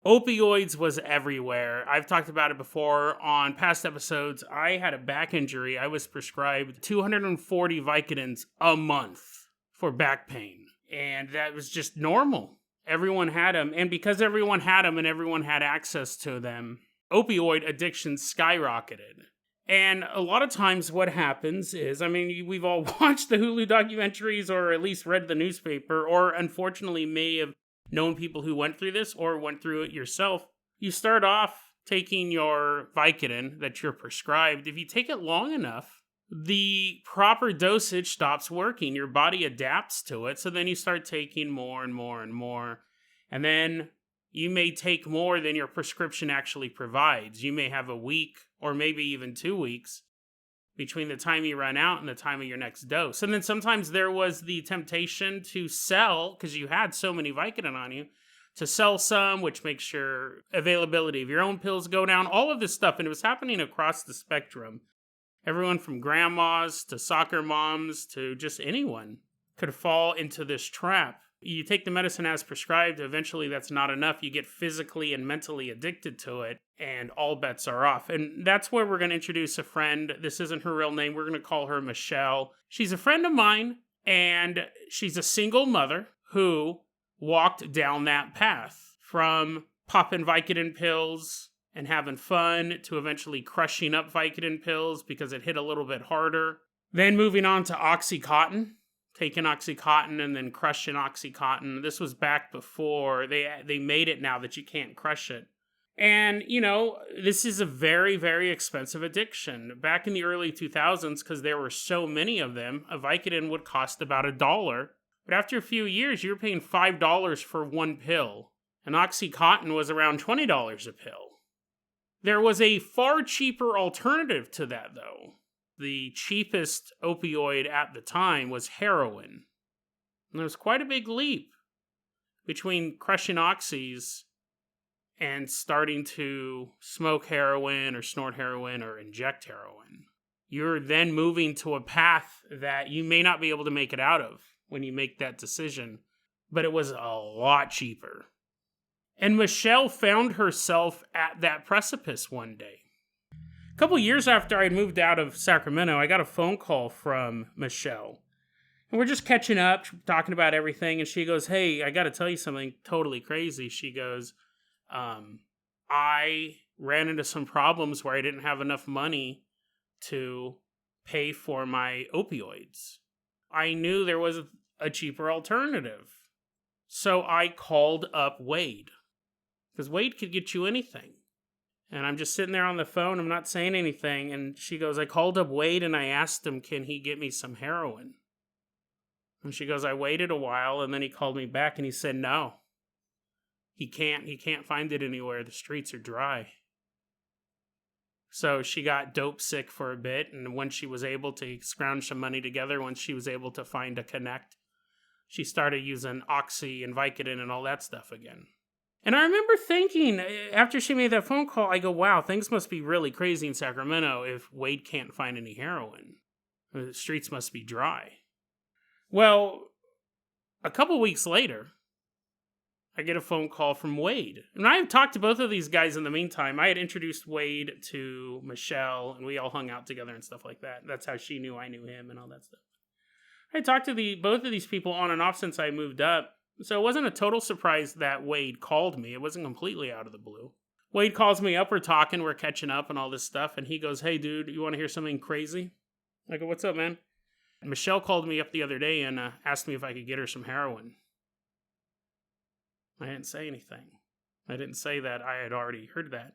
Opioids was everywhere. I've talked about it before on past episodes. I had a back injury. I was prescribed 240 Vicodins a month for back pain. And that was just normal. Everyone had them. And because everyone had them and everyone had access to them, opioid addiction skyrocketed. And a lot of times what happens is, we've all watched the Hulu documentaries or at least read the newspaper, or unfortunately may have known people who went through this or went through it yourself. You start off taking your Vicodin that you're prescribed. If you take it long enough, the proper dosage stops working. Your body adapts to it. So then you start taking more and more and more. And then you may take more than your prescription actually provides. You may have a week or maybe even 2 weeks between the time you run out and the time of your next dose. And then sometimes there was the temptation to sell, because you had so many Vicodin on you, to sell some, which makes your availability of your own pills go down, all of this stuff. And it was happening across the spectrum. Everyone from grandmas to soccer moms to just anyone could fall into this trap. You take the medicine as prescribed, eventually that's not enough. You get physically and mentally addicted to it, and all bets are off. And that's where we're going to introduce a friend. This isn't her real name. We're going to call her Michelle. She's a friend of mine, and she's a single mother who walked down that path from popping Vicodin pills and having fun to eventually crushing up Vicodin pills because it hit a little bit harder. Then moving on to Oxycontin. Taking Oxycontin and then crushing Oxycontin. This was back before they made it now that you can't crush it. And, this is a very, very expensive addiction. Back in the early 2000s, because there were so many of them, a Vicodin would cost about $1. But after a few years, you were paying $5 for one pill. And Oxycontin was around $20 a pill. There was a far cheaper alternative to that, though. The cheapest opioid at the time was heroin. And there was quite a big leap between crushing oxys and starting to smoke heroin or snort heroin or inject heroin. You're then moving to a path that you may not be able to make it out of when you make that decision, but it was a lot cheaper. And Michelle found herself at that precipice one day. A couple years after I moved out of Sacramento, I got a phone call from Michelle. And we're just catching up, talking about everything. And she goes, "Hey, I got to tell you something totally crazy." She goes, I ran into some problems where I didn't have enough money to pay for my opioids. I knew there was a cheaper alternative. So I called up Wade. Because Wade could get you anything. And I'm just sitting there on the phone. I'm not saying anything. And she goes, "I called up Wade and I asked him, can he get me some heroin?" And she goes, "I waited a while and then he called me back and he said, no. He can't find it anywhere. The streets are dry." So she got dope sick for a bit. And when she was able to scrounge some money together, once she was able to find a connect, she started using Oxy and Vicodin and all that stuff again. And I remember thinking, after she made that phone call, I go, wow, things must be really crazy in Sacramento if Wade can't find any heroin. The streets must be dry. Well, a couple weeks later, I get a phone call from Wade. And I had talked to both of these guys in the meantime. I had introduced Wade to Michelle, and we all hung out together and stuff like that. That's how she knew I knew him and all that stuff. I talked to both of these people on and off since I moved up. So it wasn't a total surprise that Wade called me. It wasn't completely out of the blue. Wade calls me up, we're talking, we're catching up and all this stuff, and he goes, "Hey dude, you want to hear something crazy?" I go, "What's up, man?" Michelle called me up the other day and asked me if I could get her some heroin. I didn't say anything. I didn't say that I had already heard that.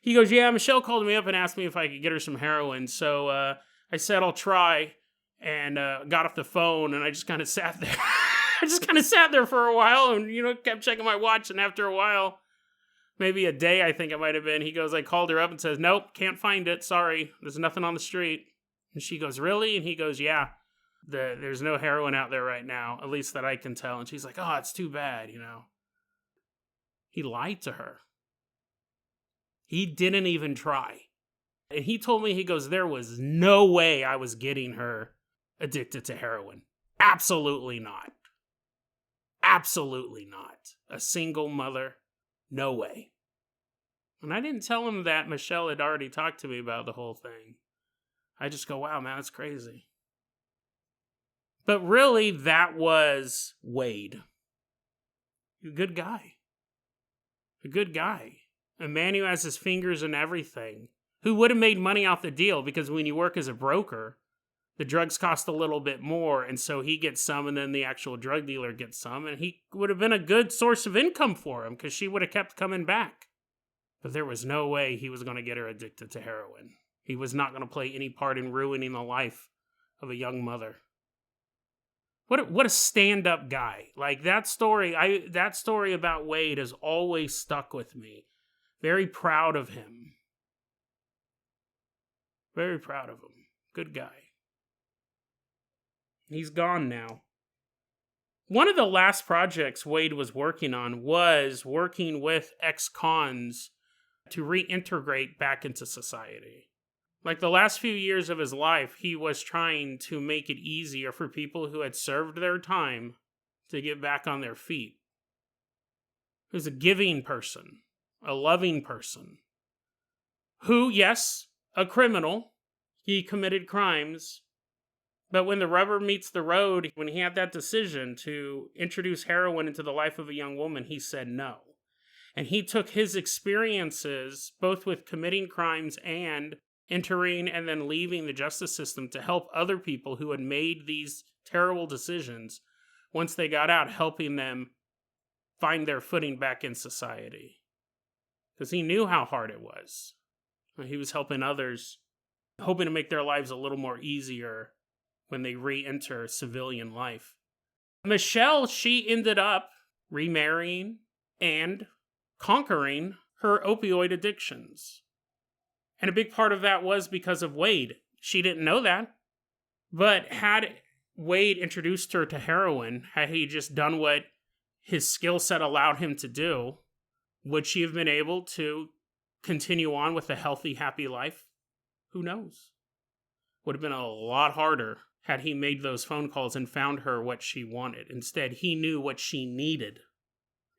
He goes, "Yeah, Michelle called me up and asked me if I could get her some heroin, so I said I'll try," and got off the phone, and I just kind of sat there. I just kind of sat there for a while and, kept checking my watch. And after a while, maybe a day, I think it might have been, he goes, "I called her up and says, nope, can't find it. Sorry. There's nothing on the street." And she goes, really? And he goes, yeah, there's no heroin out there right now, at least that I can tell. And she's like, oh, it's too bad, He lied to her. He didn't even try. And he told me, he goes, there was no way I was getting her addicted to heroin. Absolutely not. Absolutely not. A single mother, no way. And I didn't tell him that Michelle had already talked to me about the whole thing. I just go, wow, man, that's crazy. But really, that was Wade. A good guy. A good guy. A man who has his fingers in everything. Who would have made money off the deal, because when you work as a broker, the drugs cost a little bit more, and so he gets some, and then the actual drug dealer gets some, and he would have been a good source of income for him, because she would have kept coming back. But there was no way he was going to get her addicted to heroin. He was not going to play any part in ruining the life of a young mother. What a stand-up guy. Like, that story about Wade has always stuck with me. Very proud of him. Very proud of him. Good guy. He's gone now. One of the last projects Wade was working on was working with ex-cons to reintegrate back into society. Like, the last few years of his life, he was trying to make it easier for people who had served their time to get back on their feet. He was a giving person, a loving person, who, yes, a criminal. He committed crimes. But when the rubber meets the road, when he had that decision to introduce heroin into the life of a young woman, he said no. And he took his experiences, both with committing crimes and entering and then leaving the justice system, to help other people who had made these terrible decisions once they got out, helping them find their footing back in society. Because he knew how hard it was. He was helping others, hoping to make their lives a little more easier when they re-enter civilian life. Michelle, she ended up remarrying and conquering her opioid addictions. And a big part of that was because of Wade. She didn't know that. But had Wade introduced her to heroin, had he just done what his skill set allowed him to do, would she have been able to continue on with a healthy, happy life? Who knows? Would have been a lot harder had he made those phone calls and found her what she wanted. Instead, he knew what she needed.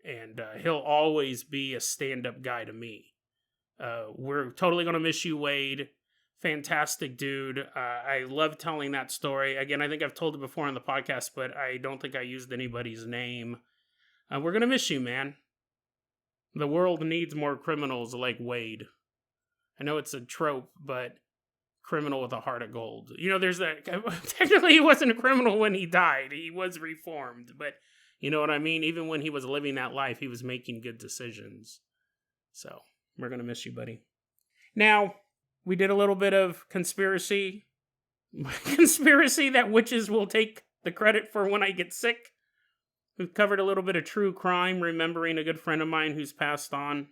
And he'll always be a stand-up guy to me. We're totally going to miss you, Wade. Fantastic dude. I love telling that story. Again, I think I've told it before on the podcast, but I don't think I used anybody's name. We're going to miss you, man. The world needs more criminals like Wade. I know it's a trope, but criminal with a heart of gold. There's that. Technically, he wasn't a criminal when he died. He was reformed, but you know what I mean? Even when he was living that life, he was making good decisions. So, we're going to miss you, buddy. Now, we did a little bit of conspiracy. Conspiracy that witches will take the credit for when I get sick. We've covered a little bit of true crime, remembering a good friend of mine who's passed on.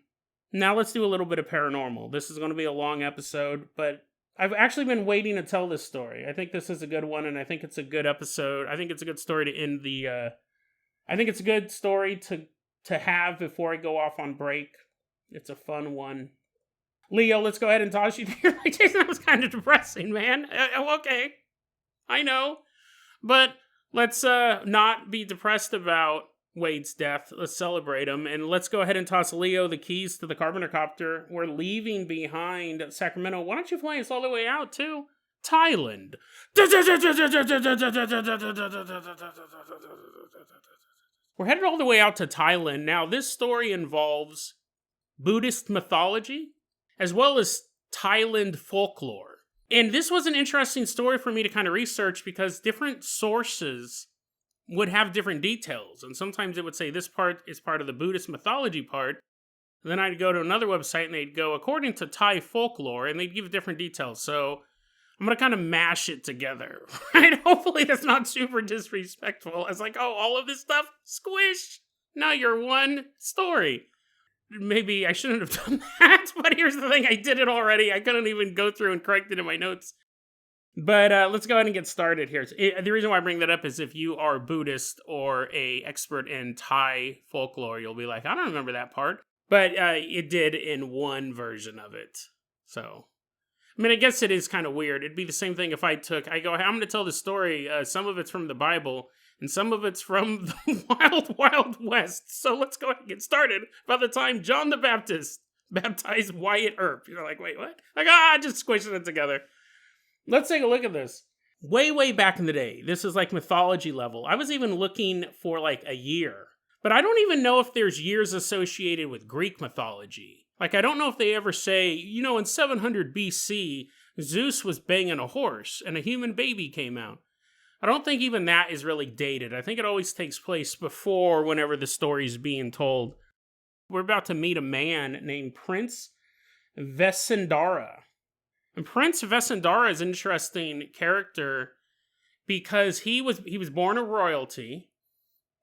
Now let's do a little bit of paranormal. This is going to be a long episode, but I've actually been waiting to tell this story. I think this is a good one, and I think it's a good episode. I think it's a good story to end the... I think it's a good story to have before I go off on break. It's a fun one. Leo, let's go ahead and toss you here. Jason, that was kind of depressing, man. Okay. I know. But let's not be depressed about Wade's death. Let's celebrate him. And let's go ahead and toss Leo the keys to the Carpenter copter. We're leaving behind Sacramento. Why don't you fly us all the way out to Thailand? We're headed all the way out to Thailand. Now, this story involves Buddhist mythology, as well as Thailand folklore. And this was an interesting story for me to kind of research because different sources would have different details. And sometimes it would say this part is part of the Buddhist mythology part. And then I'd go to another website and they'd go according to Thai folklore, and they'd give different details. So I'm going to kind of mash it together, right? Hopefully that's not super disrespectful. It's like, oh, all of this stuff, squish. Now you're one story. Maybe I shouldn't have done that, but here's the thing, I did it already. I couldn't even go through and correct it in my notes. But let's go ahead and get started here. The reason why I bring that up is if you are Buddhist or a expert in Thai folklore, you'll be like, I don't remember that part. But it did in one version of it. So, I mean, I guess it is kind of weird. It'd be the same thing if I go, hey, I'm going to tell the story. Some of it's from the Bible, and some of it's from the Wild, Wild West. So let's go ahead and get started by the time John the Baptist baptized Wyatt Earp. You're like, wait, what? Like, just squishing it together. Let's take a look at this. Way, way back in the day, this is like mythology level. I was even looking for like a year. But I don't even know if there's years associated with Greek mythology. Like, I don't know if they ever say, in 700 BC, Zeus was banging a horse and a human baby came out. I don't think even that is really dated. I think it always takes place before whenever the story's being told. We're about to meet a man named Prince Vessantara. And Prince Vessantara is an interesting character because he was born of royalty.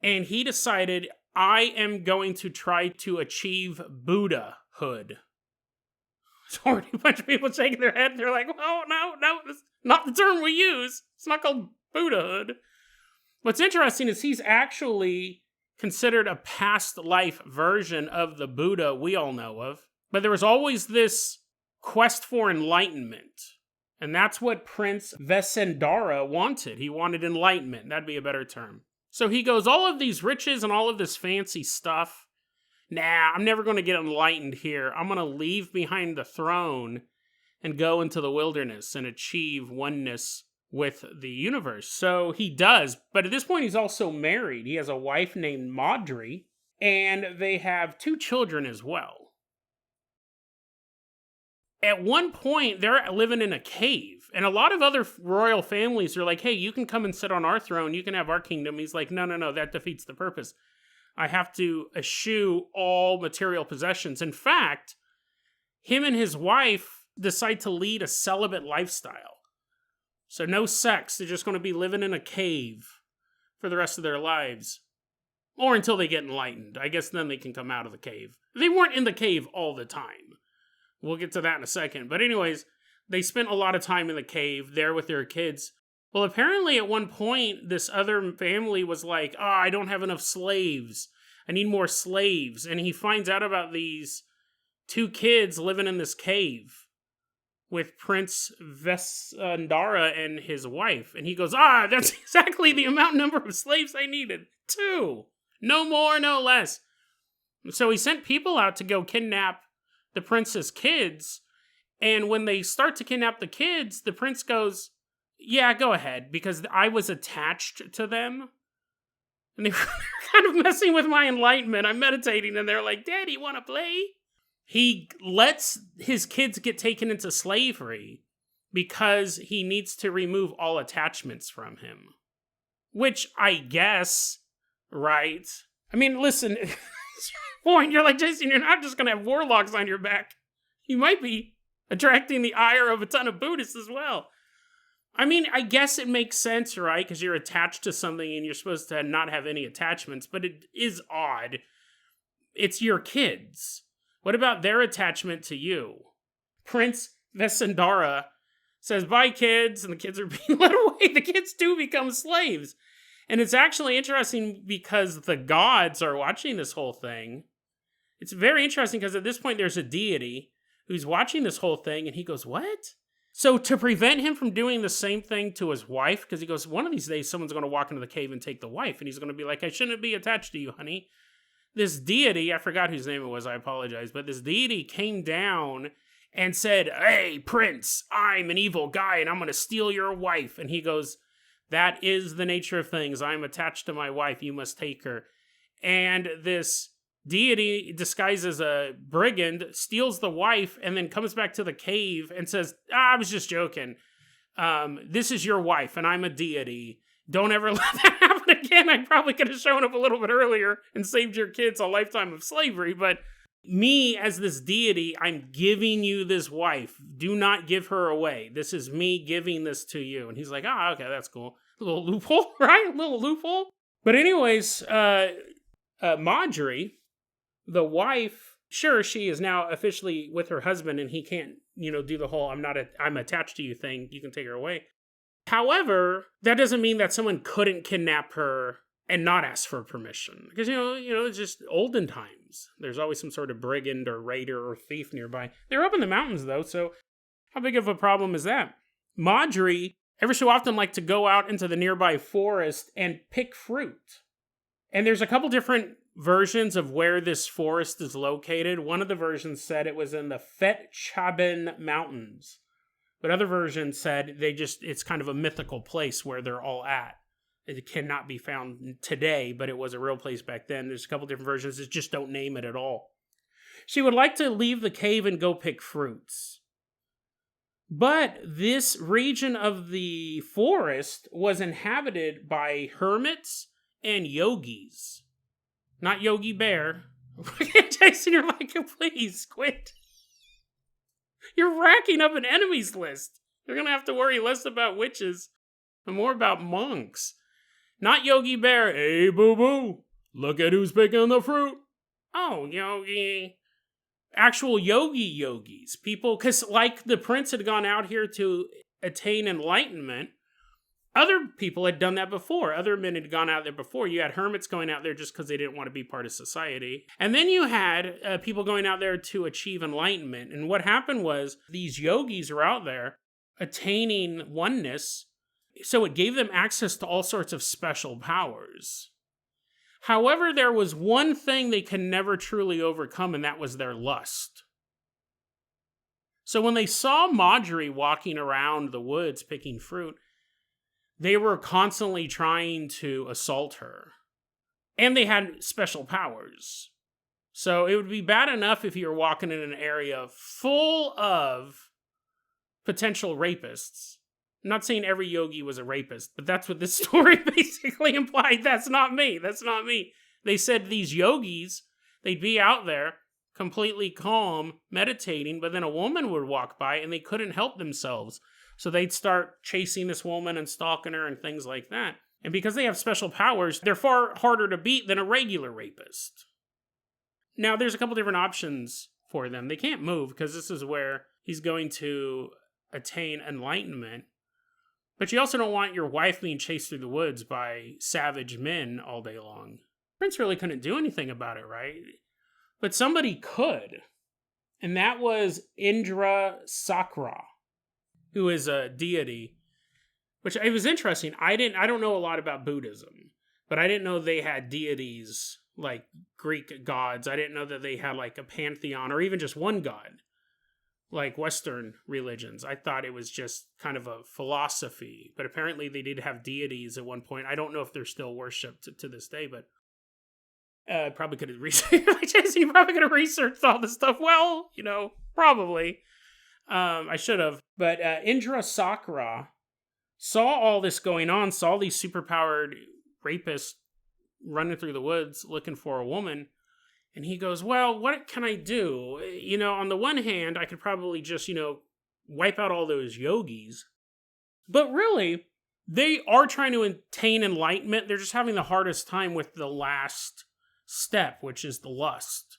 And he decided, I am going to try to achieve Buddhahood. There's already a bunch of people shaking their head. They're like, oh, no, that's not the term we use. It's not called Buddhahood. What's interesting is he's actually considered a past life version of the Buddha we all know of. But there was always this quest for enlightenment. And that's what Prince Vessantara wanted. He wanted enlightenment. That'd be a better term. So he goes, all of these riches and all of this fancy stuff, nah, I'm never going to get enlightened here. I'm going to leave behind the throne and go into the wilderness and achieve oneness with the universe. So he does, but at this point he's also married. He has a wife named Marjorie, and they have 2 children as well. At one point, they're living in a cave, and a lot of other royal families are like, hey, you can come and sit on our throne, you can have our kingdom. He's like, no, that defeats the purpose. I have to eschew all material possessions. In fact, him and his wife decide to lead a celibate lifestyle. So no sex, they're just going to be living in a cave for the rest of their lives. Or until they get enlightened. I guess then they can come out of the cave. They weren't in the cave all the time. We'll get to that in a second. But anyways, they spent a lot of time in the cave there with their kids. Well, apparently at one point, this other family was like, I don't have enough slaves. I need more slaves. And he finds out about these 2 kids living in this cave with Prince Vessantara and his wife. And he goes, that's exactly the number of slaves I needed. 2. No more, no less. So he sent people out to go kidnap the prince's kids, and when they start to kidnap the kids, the prince goes, yeah, go ahead, because I was attached to them, and they were kind of messing with my enlightenment. I'm meditating, and they're like, Daddy, want to play? He lets his kids get taken into slavery because he needs to remove all attachments from him. Which, I guess, right? I mean, listen... point, you're like, Jason, you're not just going to have warlocks on your back. You might be attracting the ire of a ton of Buddhists as well. I mean, I guess it makes sense, right? Because you're attached to something and you're supposed to not have any attachments, but it is odd. It's your kids. What about their attachment to you? Prince Vessantara says, bye, kids, and the kids are being led away. The kids do become slaves. And it's actually interesting because the gods are watching this whole thing. It's very interesting because at this point there's a deity who's watching this whole thing, and he goes, what? So to prevent him from doing the same thing to his wife, because he goes, one of these days someone's going to walk into the cave and take the wife, and he's going to be like, I shouldn't be attached to you, honey. This deity, I forgot whose name it was, I apologize, but this deity came down and said, hey, prince, I'm an evil guy, and I'm going to steal your wife. And he goes, that is the nature of things. I'm attached to my wife. You must take her. And this deity, disguised as a brigand, steals the wife and then comes back to the cave and says, I was just joking. This is your wife and I'm a deity. Don't ever let that happen again. I probably could have shown up a little bit earlier and saved your kids a lifetime of slavery. But me as this deity, I'm giving you this wife. Do not give her away. This is me giving this to you. And he's like, okay, that's cool. A little loophole, right? A little loophole. But anyways, Marjorie, the wife, sure, she is now officially with her husband and he can't, do the whole I'm attached to you thing. You can take her away. However, that doesn't mean that someone couldn't kidnap her and not ask for permission. Because, it's just olden times. There's always some sort of brigand or raider or thief nearby. They're up in the mountains, though, so how big of a problem is that? Marjorie, every so often, liked to go out into the nearby forest and pick fruit. And there's a couple different versions of where this forest is located. One of the versions said it was in the Fet Chaben Mountains. But other versions said it's kind of a mythical place where they're all at. It cannot be found today, but it was a real place back then. There's a couple different versions that just don't name it at all. She would like to leave the cave and go pick fruits. But this region of the forest was inhabited by hermits and yogis. Not Yogi Bear. Jason, you're like, please quit. You're racking up an enemies list. You're going to have to worry less about witches and more about monks. Not Yogi Bear. Hey, boo-boo. Look at who's picking the fruit. Oh, Yogi. Actual yogis. People, because like the prince had gone out here to attain enlightenment, other people had done that before. Other men had gone out there before. You had hermits going out there just because they didn't want to be part of society. And then you had people going out there to achieve enlightenment. And what happened was these yogis were out there attaining oneness. So it gave them access to all sorts of special powers. However, there was one thing they could never truly overcome, and that was their lust. So when they saw Marjorie walking around the woods picking fruit, they were constantly trying to assault her. And they had special powers. So it would be bad enough if you were walking in an area full of potential rapists. I'm not saying every yogi was a rapist, but that's what this story basically implied. That's not me. They said these yogis, they'd be out there completely calm, meditating, but then a woman would walk by and they couldn't help themselves. So they'd start chasing this woman and stalking her and things like that. And because they have special powers, they're far harder to beat than a regular rapist. Now, there's a couple different options for them. They can't move because this is where he's going to attain enlightenment. But you also don't want your wife being chased through the woods by savage men all day long. Prince really couldn't do anything about it, right? But somebody could. And that was Indra Śakra, who is a deity. Which, it was interesting. I don't know a lot about Buddhism, but I didn't know they had deities like Greek gods. I didn't know that they had like a pantheon or even just one god, like Western religions. I thought it was just kind of a philosophy, but apparently they did have deities at one point. I don't know if they're still worshipped to this day, but probably could have researched. You probably could have researched all this stuff. Well, probably. I should have. But Indra Śakra saw all this going on, saw these superpowered rapists running through the woods looking for a woman. And he goes, well, what can I do? On the one hand, I could probably just, wipe out all those yogis. But really, they are trying to attain enlightenment. They're just having the hardest time with the last step, which is the lust.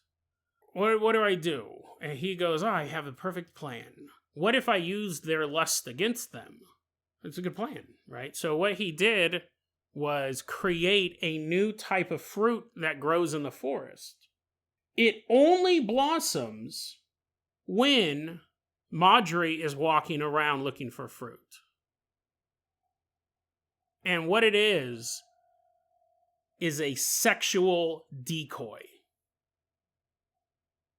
What do I do? And he goes, I have a perfect plan. What if I used their lust against them? It's a good plan, right? So what he did was create a new type of fruit that grows in the forest. It only blossoms when Marjorie is walking around looking for fruit. And what it is a sexual decoy.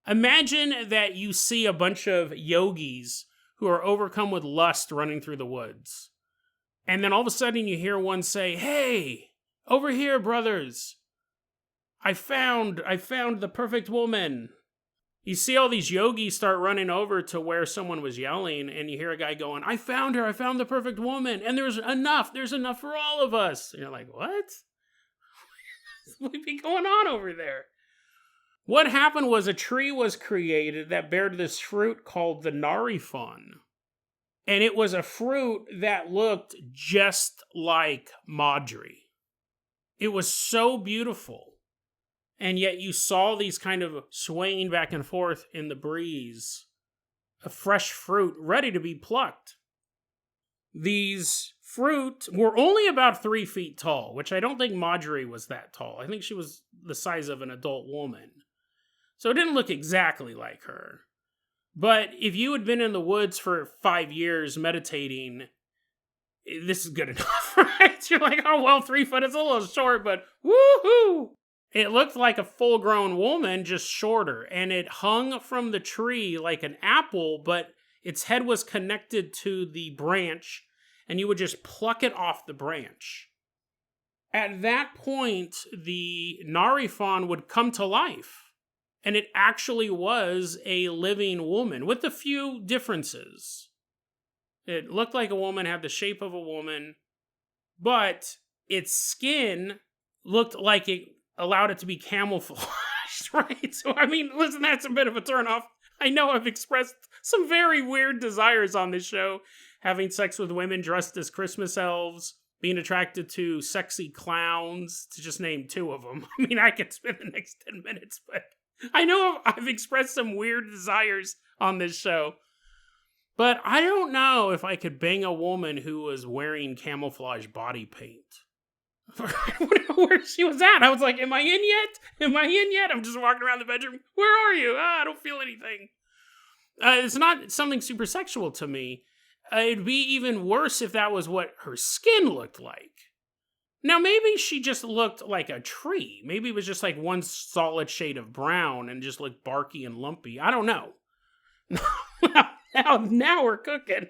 Imagine that you see a bunch of yogis who are overcome with lust running through the woods. And then all of a sudden you hear one say, hey, over here, brothers. I found the perfect woman. You see all these yogis start running over to where someone was yelling, and you hear a guy going, I found her, I found the perfect woman, and there's enough for all of us. And you're like, what? What would be going on over there? What happened was a tree was created that bared this fruit called the Nariphon. And it was a fruit that looked just like Marjorie. It was so beautiful. And yet you saw these kind of swaying back and forth in the breeze. A fresh fruit ready to be plucked. These fruit were only about 3 feet tall, which I don't think Marjorie was that tall. I think she was the size of an adult woman. So it didn't look exactly like her. But if you had been in the woods for 5 years meditating, this is good enough, right? You're like, oh, well, 3 foot is a little short, but woohoo! It looked like a full-grown woman, just shorter, and it hung from the tree like an apple, but its head was connected to the branch, and you would just pluck it off the branch. At that point, the Nariphon would come to life. And it actually was a living woman, with a few differences. It looked like a woman, had the shape of a woman, but its skin looked like it allowed it to be camouflaged, right? So, I mean, listen, that's a bit of a turnoff. I know I've expressed some very weird desires on this show. Having sex with women dressed as Christmas elves, being attracted to sexy clowns, to just name 2 of them. I mean, I could spend the next 10 minutes, but I know I've expressed some weird desires on this show, but I don't know if I could bang a woman who was wearing camouflage body paint. I don't know where she was at. I was like, am I in yet? Am I in yet? I'm just walking around the bedroom. Where are you? I don't feel anything. It's not something super sexual to me. It'd be even worse if that was what her skin looked like. Now, maybe she just looked like a tree. Maybe it was just like one solid shade of brown and just looked barky and lumpy. I don't know. Now we're cooking.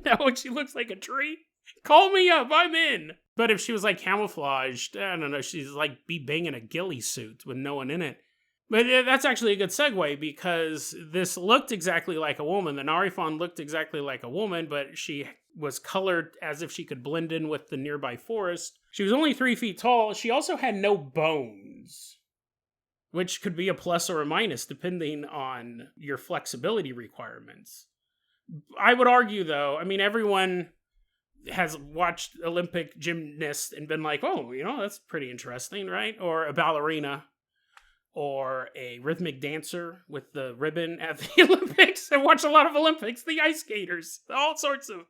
Now when she looks like a tree, call me up, I'm in. But if she was like camouflaged, I don't know, she's like be banging a ghillie suit with no one in it. But that's actually a good segue, because this looked exactly like a woman. The Nariphon looked exactly like a woman, but she was colored as if she could blend in with the nearby forest. She was only 3 feet tall. She also had no bones, which could be a plus or a minus depending on your flexibility requirements. I would argue, though, I mean, everyone has watched Olympic gymnasts and been like, oh, you know, that's pretty interesting, right? Or a ballerina. Or a rhythmic dancer with the ribbon at the Olympics. I watch a lot of Olympics, the ice skaters, all sorts of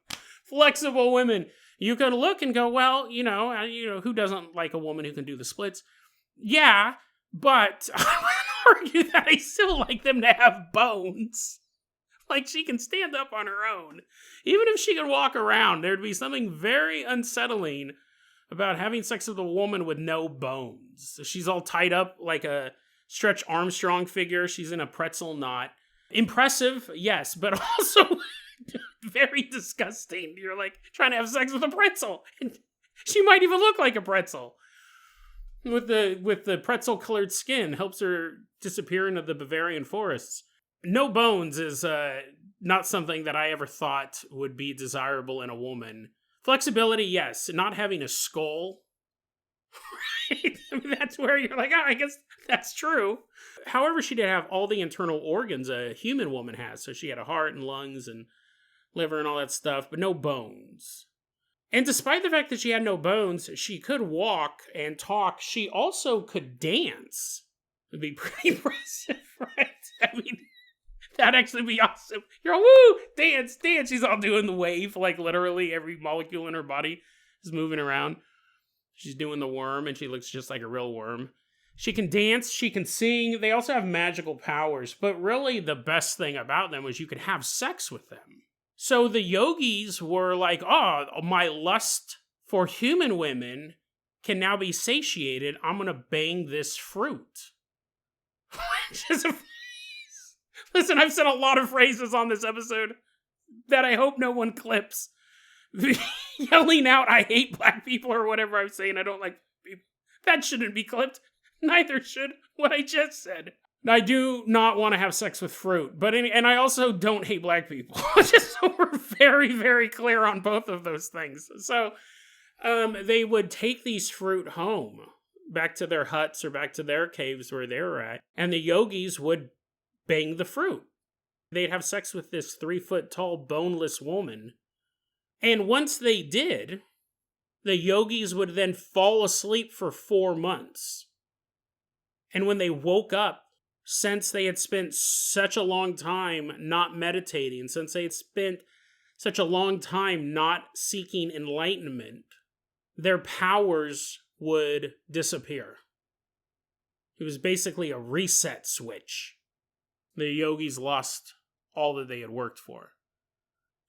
flexible women. You can look and go, well, you know, who doesn't like a woman who can do the splits? Yeah, but I would argue that I still like them to have bones. Like, she can stand up on her own. Even if she could walk around, there'd be something very unsettling about having sex with a woman with no bones. She's all tied up like a Stretch Armstrong figure. She's in a pretzel knot. Impressive, yes, but also very disgusting. You're like trying to have sex with a pretzel. And she might even look like a pretzel. With the pretzel-colored skin, helps her disappear into the Bavarian forests. No bones is not something that I ever thought would be desirable in a woman. Flexibility, yes. Not having a skull. Right? I mean, that's where you're like, oh, I guess that's true. However, she did have all the internal organs a human woman has. So she had a heart and lungs and liver and all that stuff, but no bones. And despite the fact that she had no bones, she could walk and talk. She also could dance. It'd be pretty impressive, right? I mean, that'd actually be awesome. You're all, woo, dance, dance. She's all doing the wave, like literally every molecule in her body is moving around. She's doing the worm, and she looks just like a real worm. She can dance, she can sing. They also have magical powers, but really the best thing about them was you could have sex with them. So the yogis were like, oh, my lust for human women can now be satiated. I'm going to bang this fruit. Listen, I've said a lot of phrases on this episode that I hope no one clips. Yelling out, I hate black people, or whatever I'm saying, I don't like people. That shouldn't be clipped. Neither should what I just said. I do not want to have sex with fruit, and I also don't hate black people. Just so we're very, very clear on both of those things. So, they would take these fruit home, back to their huts or back to their caves where they were at, and the yogis would bang the fruit. They'd have sex with this 3-foot-tall, boneless woman. And once they did, the yogis would then fall asleep for 4 months. And when they woke up, since they had spent such a long time not meditating, since they had spent such a long time not seeking enlightenment, their powers would disappear. It was basically a reset switch. The yogis lost all that they had worked for.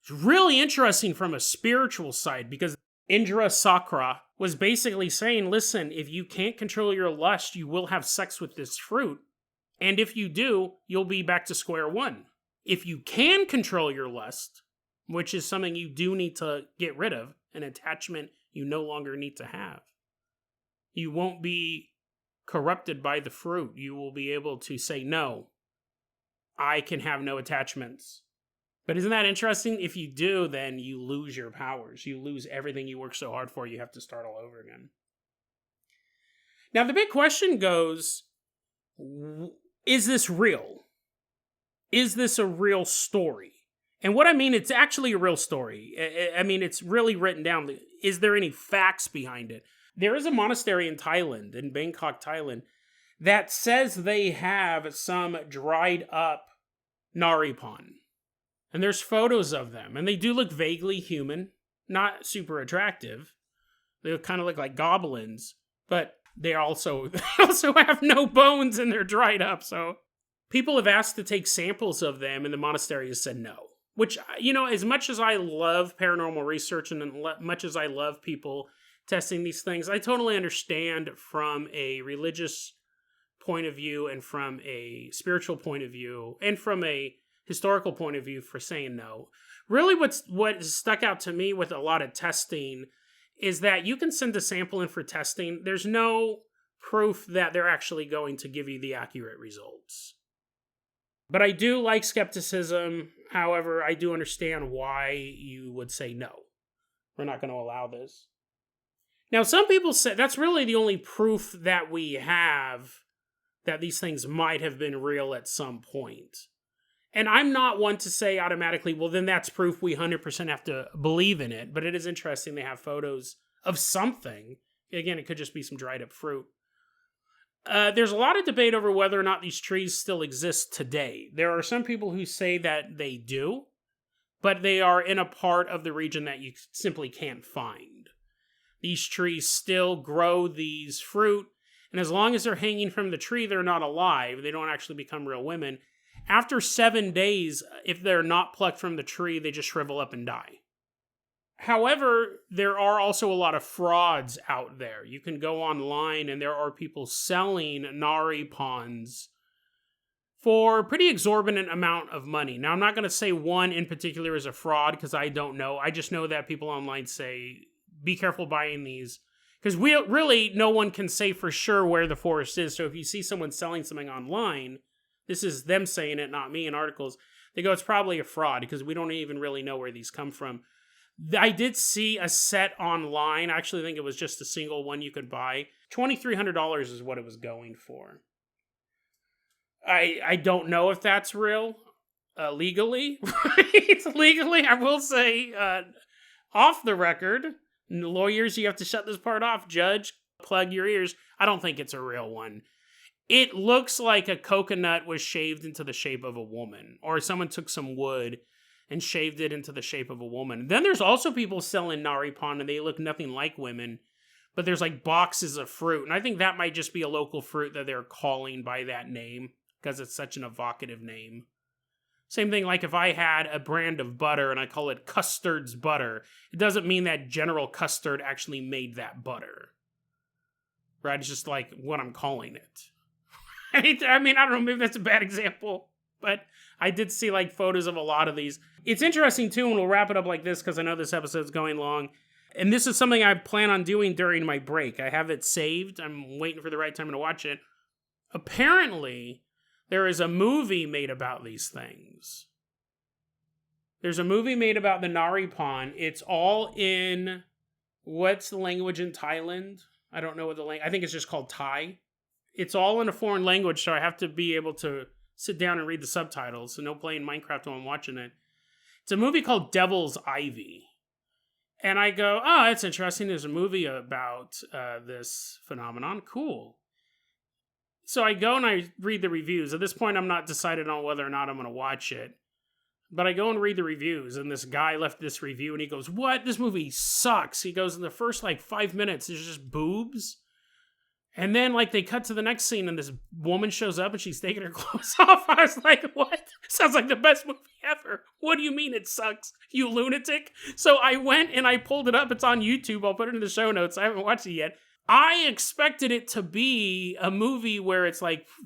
It's really interesting from a spiritual side, because Indra Śakra was basically saying, listen, if you can't control your lust, you will have sex with this fruit. And if you do, you'll be back to square one. If you can control your lust, which is something you do need to get rid of, an attachment you no longer need to have, you won't be corrupted by the fruit. You will be able to say, no, I can have no attachments. But isn't that interesting? If you do, then you lose your powers. You lose everything you worked so hard for. You have to start all over again. Now, the big question goes, is this real? Is this a real story? And what I mean, it's actually a real story. I mean, it's really written down. Is there any facts behind it? There is a monastery in Thailand, in Bangkok, Thailand, that says they have some dried up Naree Pon. And there's photos of them, and they do look vaguely human, not super attractive. They kind of look like goblins, but they also have no bones and they're dried up. So people have asked to take samples of them, and the monastery has said no. Which, you know, as much as I love paranormal research and much as I love people testing these things, I totally understand from a religious point of view and from a spiritual point of view and from a historical point of view for saying no. Really what stuck out to me with a lot of testing is that you can send a sample in for testing. There's no proof that they're actually going to give you the accurate results. But I do like skepticism. However, I do understand why you would say no. We're not going to allow this. Now, some people say that's really the only proof that we have that these things might have been real at some point. And I'm not one to say automatically, well, then that's proof we 100% have to believe in it. But it is interesting they have photos of something. Again, it could just be some dried up fruit. There's a lot of debate over whether or not these trees still exist today. There are some people who say that they do, but they are in a part of the region that you simply can't find. These trees still grow these fruit, and as long as they're hanging from the tree, they're not alive. They don't actually become real women. After 7 days, if they're not plucked from the tree, they just shrivel up and die. However, there are also a lot of frauds out there. You can go online and there are people selling Naree Pons for a pretty exorbitant amount of money. Now, I'm not going to say one in particular is a fraud because I don't know. I just know that people online say, be careful buying these. Because really, no one can say for sure where the forest is. So if you see someone selling something online, this is them saying it, not me in articles, they go, it's probably a fraud because we don't even really know where these come from. I did see a set online. I actually think it was just a single one you could buy. $2,300 is what it was going for. I don't know if that's real. Legally. Legally, I will say, off the record, lawyers, you have to shut this part off. Judge, plug your ears. I don't think it's a real one. It looks like a coconut was shaved into the shape of a woman. Or someone took some wood and shaved it into the shape of a woman. Then there's also people selling Naree Pon, and they look nothing like women, but there's like boxes of fruit, and I think that might just be a local fruit that they're calling by that name, because it's such an evocative name. Same thing like if I had a brand of butter, and I call it Custard's Butter, it doesn't mean that General Custard actually made that butter. Right? It's just like what I'm calling it. I mean, I don't know, maybe that's a bad example, but I did see like photos of a lot of these. It's interesting too, and we'll wrap it up like this because I know this episode's going long. And this is something I plan on doing during my break. I have it saved. I'm waiting for the right time to watch it. Apparently, there is a movie made about these things. There's a movie made about the Naree Pon. It's all in, what's the language in Thailand? I don't know what the language, I think it's just called Thai. It's all in a foreign language, so I have to be able to sit down and read the subtitles, so no playing Minecraft while I'm watching it. It's a movie called Devil's Ivy. And I go, oh, that's interesting. There's a movie about this phenomenon. Cool. So I go and I read the reviews. At this point, I'm not decided on whether or not I'm going to watch it. But I go and read the reviews, and this guy left this review, and he goes, "What? This movie sucks." He goes, in the first, 5 minutes, there's just boobs. And then, they cut to the next scene, and this woman shows up, and she's taking her clothes off. I was like, what? Sounds like the best movie ever. What do you mean it sucks, you lunatic? So I went, and I pulled it up. It's on YouTube. I'll put it in the show notes. I haven't watched it yet. I expected it to be a movie where it's,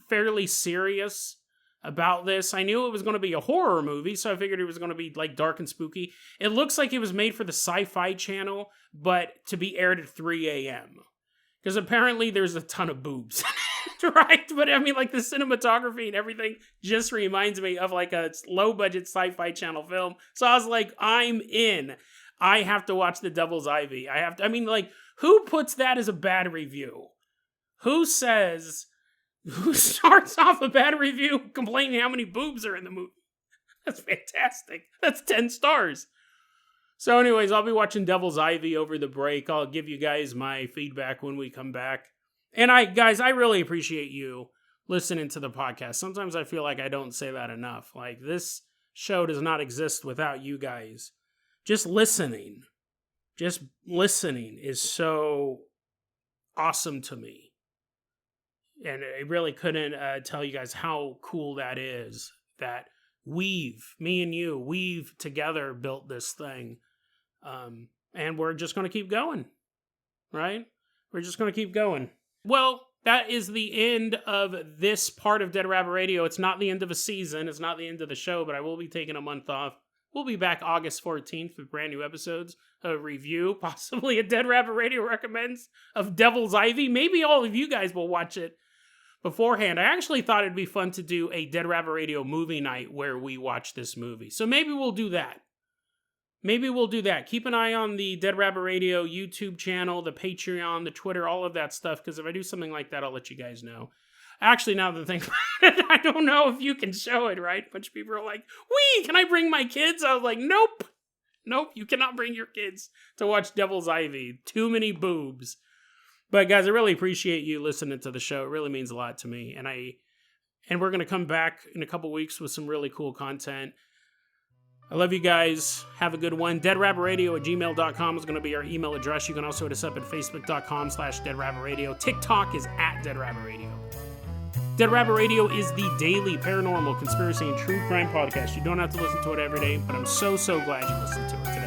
fairly serious about this. I knew it was going to be a horror movie, so I figured it was going to be, dark and spooky. It looks like it was made for the Sci-Fi Channel, but to be aired at 3 a.m., because apparently there's a ton of boobs, right? But I mean, the cinematography and everything just reminds me of a low-budget Sci-Fi Channel film. So I was like, I'm in. I have to watch The Devil's Ivy. Who puts that as a bad review? Who starts off a bad review complaining how many boobs are in the movie? That's fantastic. That's 10 stars. So anyways, I'll be watching Devil's Ivy over the break. I'll give you guys my feedback when we come back. And I really appreciate you listening to the podcast. Sometimes I feel like I don't say that enough. This show does not exist without you guys. Just listening is so awesome to me. And I really couldn't tell you guys how cool that is, that me and you, we've together built this thing. And we're just going to keep going, right? We're just going to keep going. Well, that is the end of this part of Dead Rabbit Radio. It's not the end of a season. It's not the end of the show, but I will be taking a month off. We'll be back August 14th with brand new episodes, a review, possibly a Dead Rabbit Radio recommends of Devil's Ivy. Maybe all of you guys will watch it beforehand. I actually thought it'd be fun to do a Dead Rabbit Radio movie night where we watch this movie. So maybe we'll do that. Keep an eye on the Dead Rabbit Radio YouTube channel, the Patreon, the Twitter, all of that stuff, because if I do something like that, I'll let you guys know. Actually, now that I think about it, I don't know if you can show it, right? A bunch of people are like, can I bring my kids? I was like, nope, you cannot bring your kids to watch Devil's Ivy. Too many boobs. But guys, I really appreciate you listening to the show. It really means a lot to me. And we're going to come back in a couple weeks with some really cool content. I love you guys. Have a good one. DeadRabbitRadio@gmail.com is going to be our email address. You can also hit us up at Facebook.com/DeadRabbitRadio. TikTok is @DeadRabbitRadio. Dead Rabbit Radio is the daily paranormal, conspiracy, and true crime podcast. You don't have to listen to it every day, but I'm so glad you listened to it today.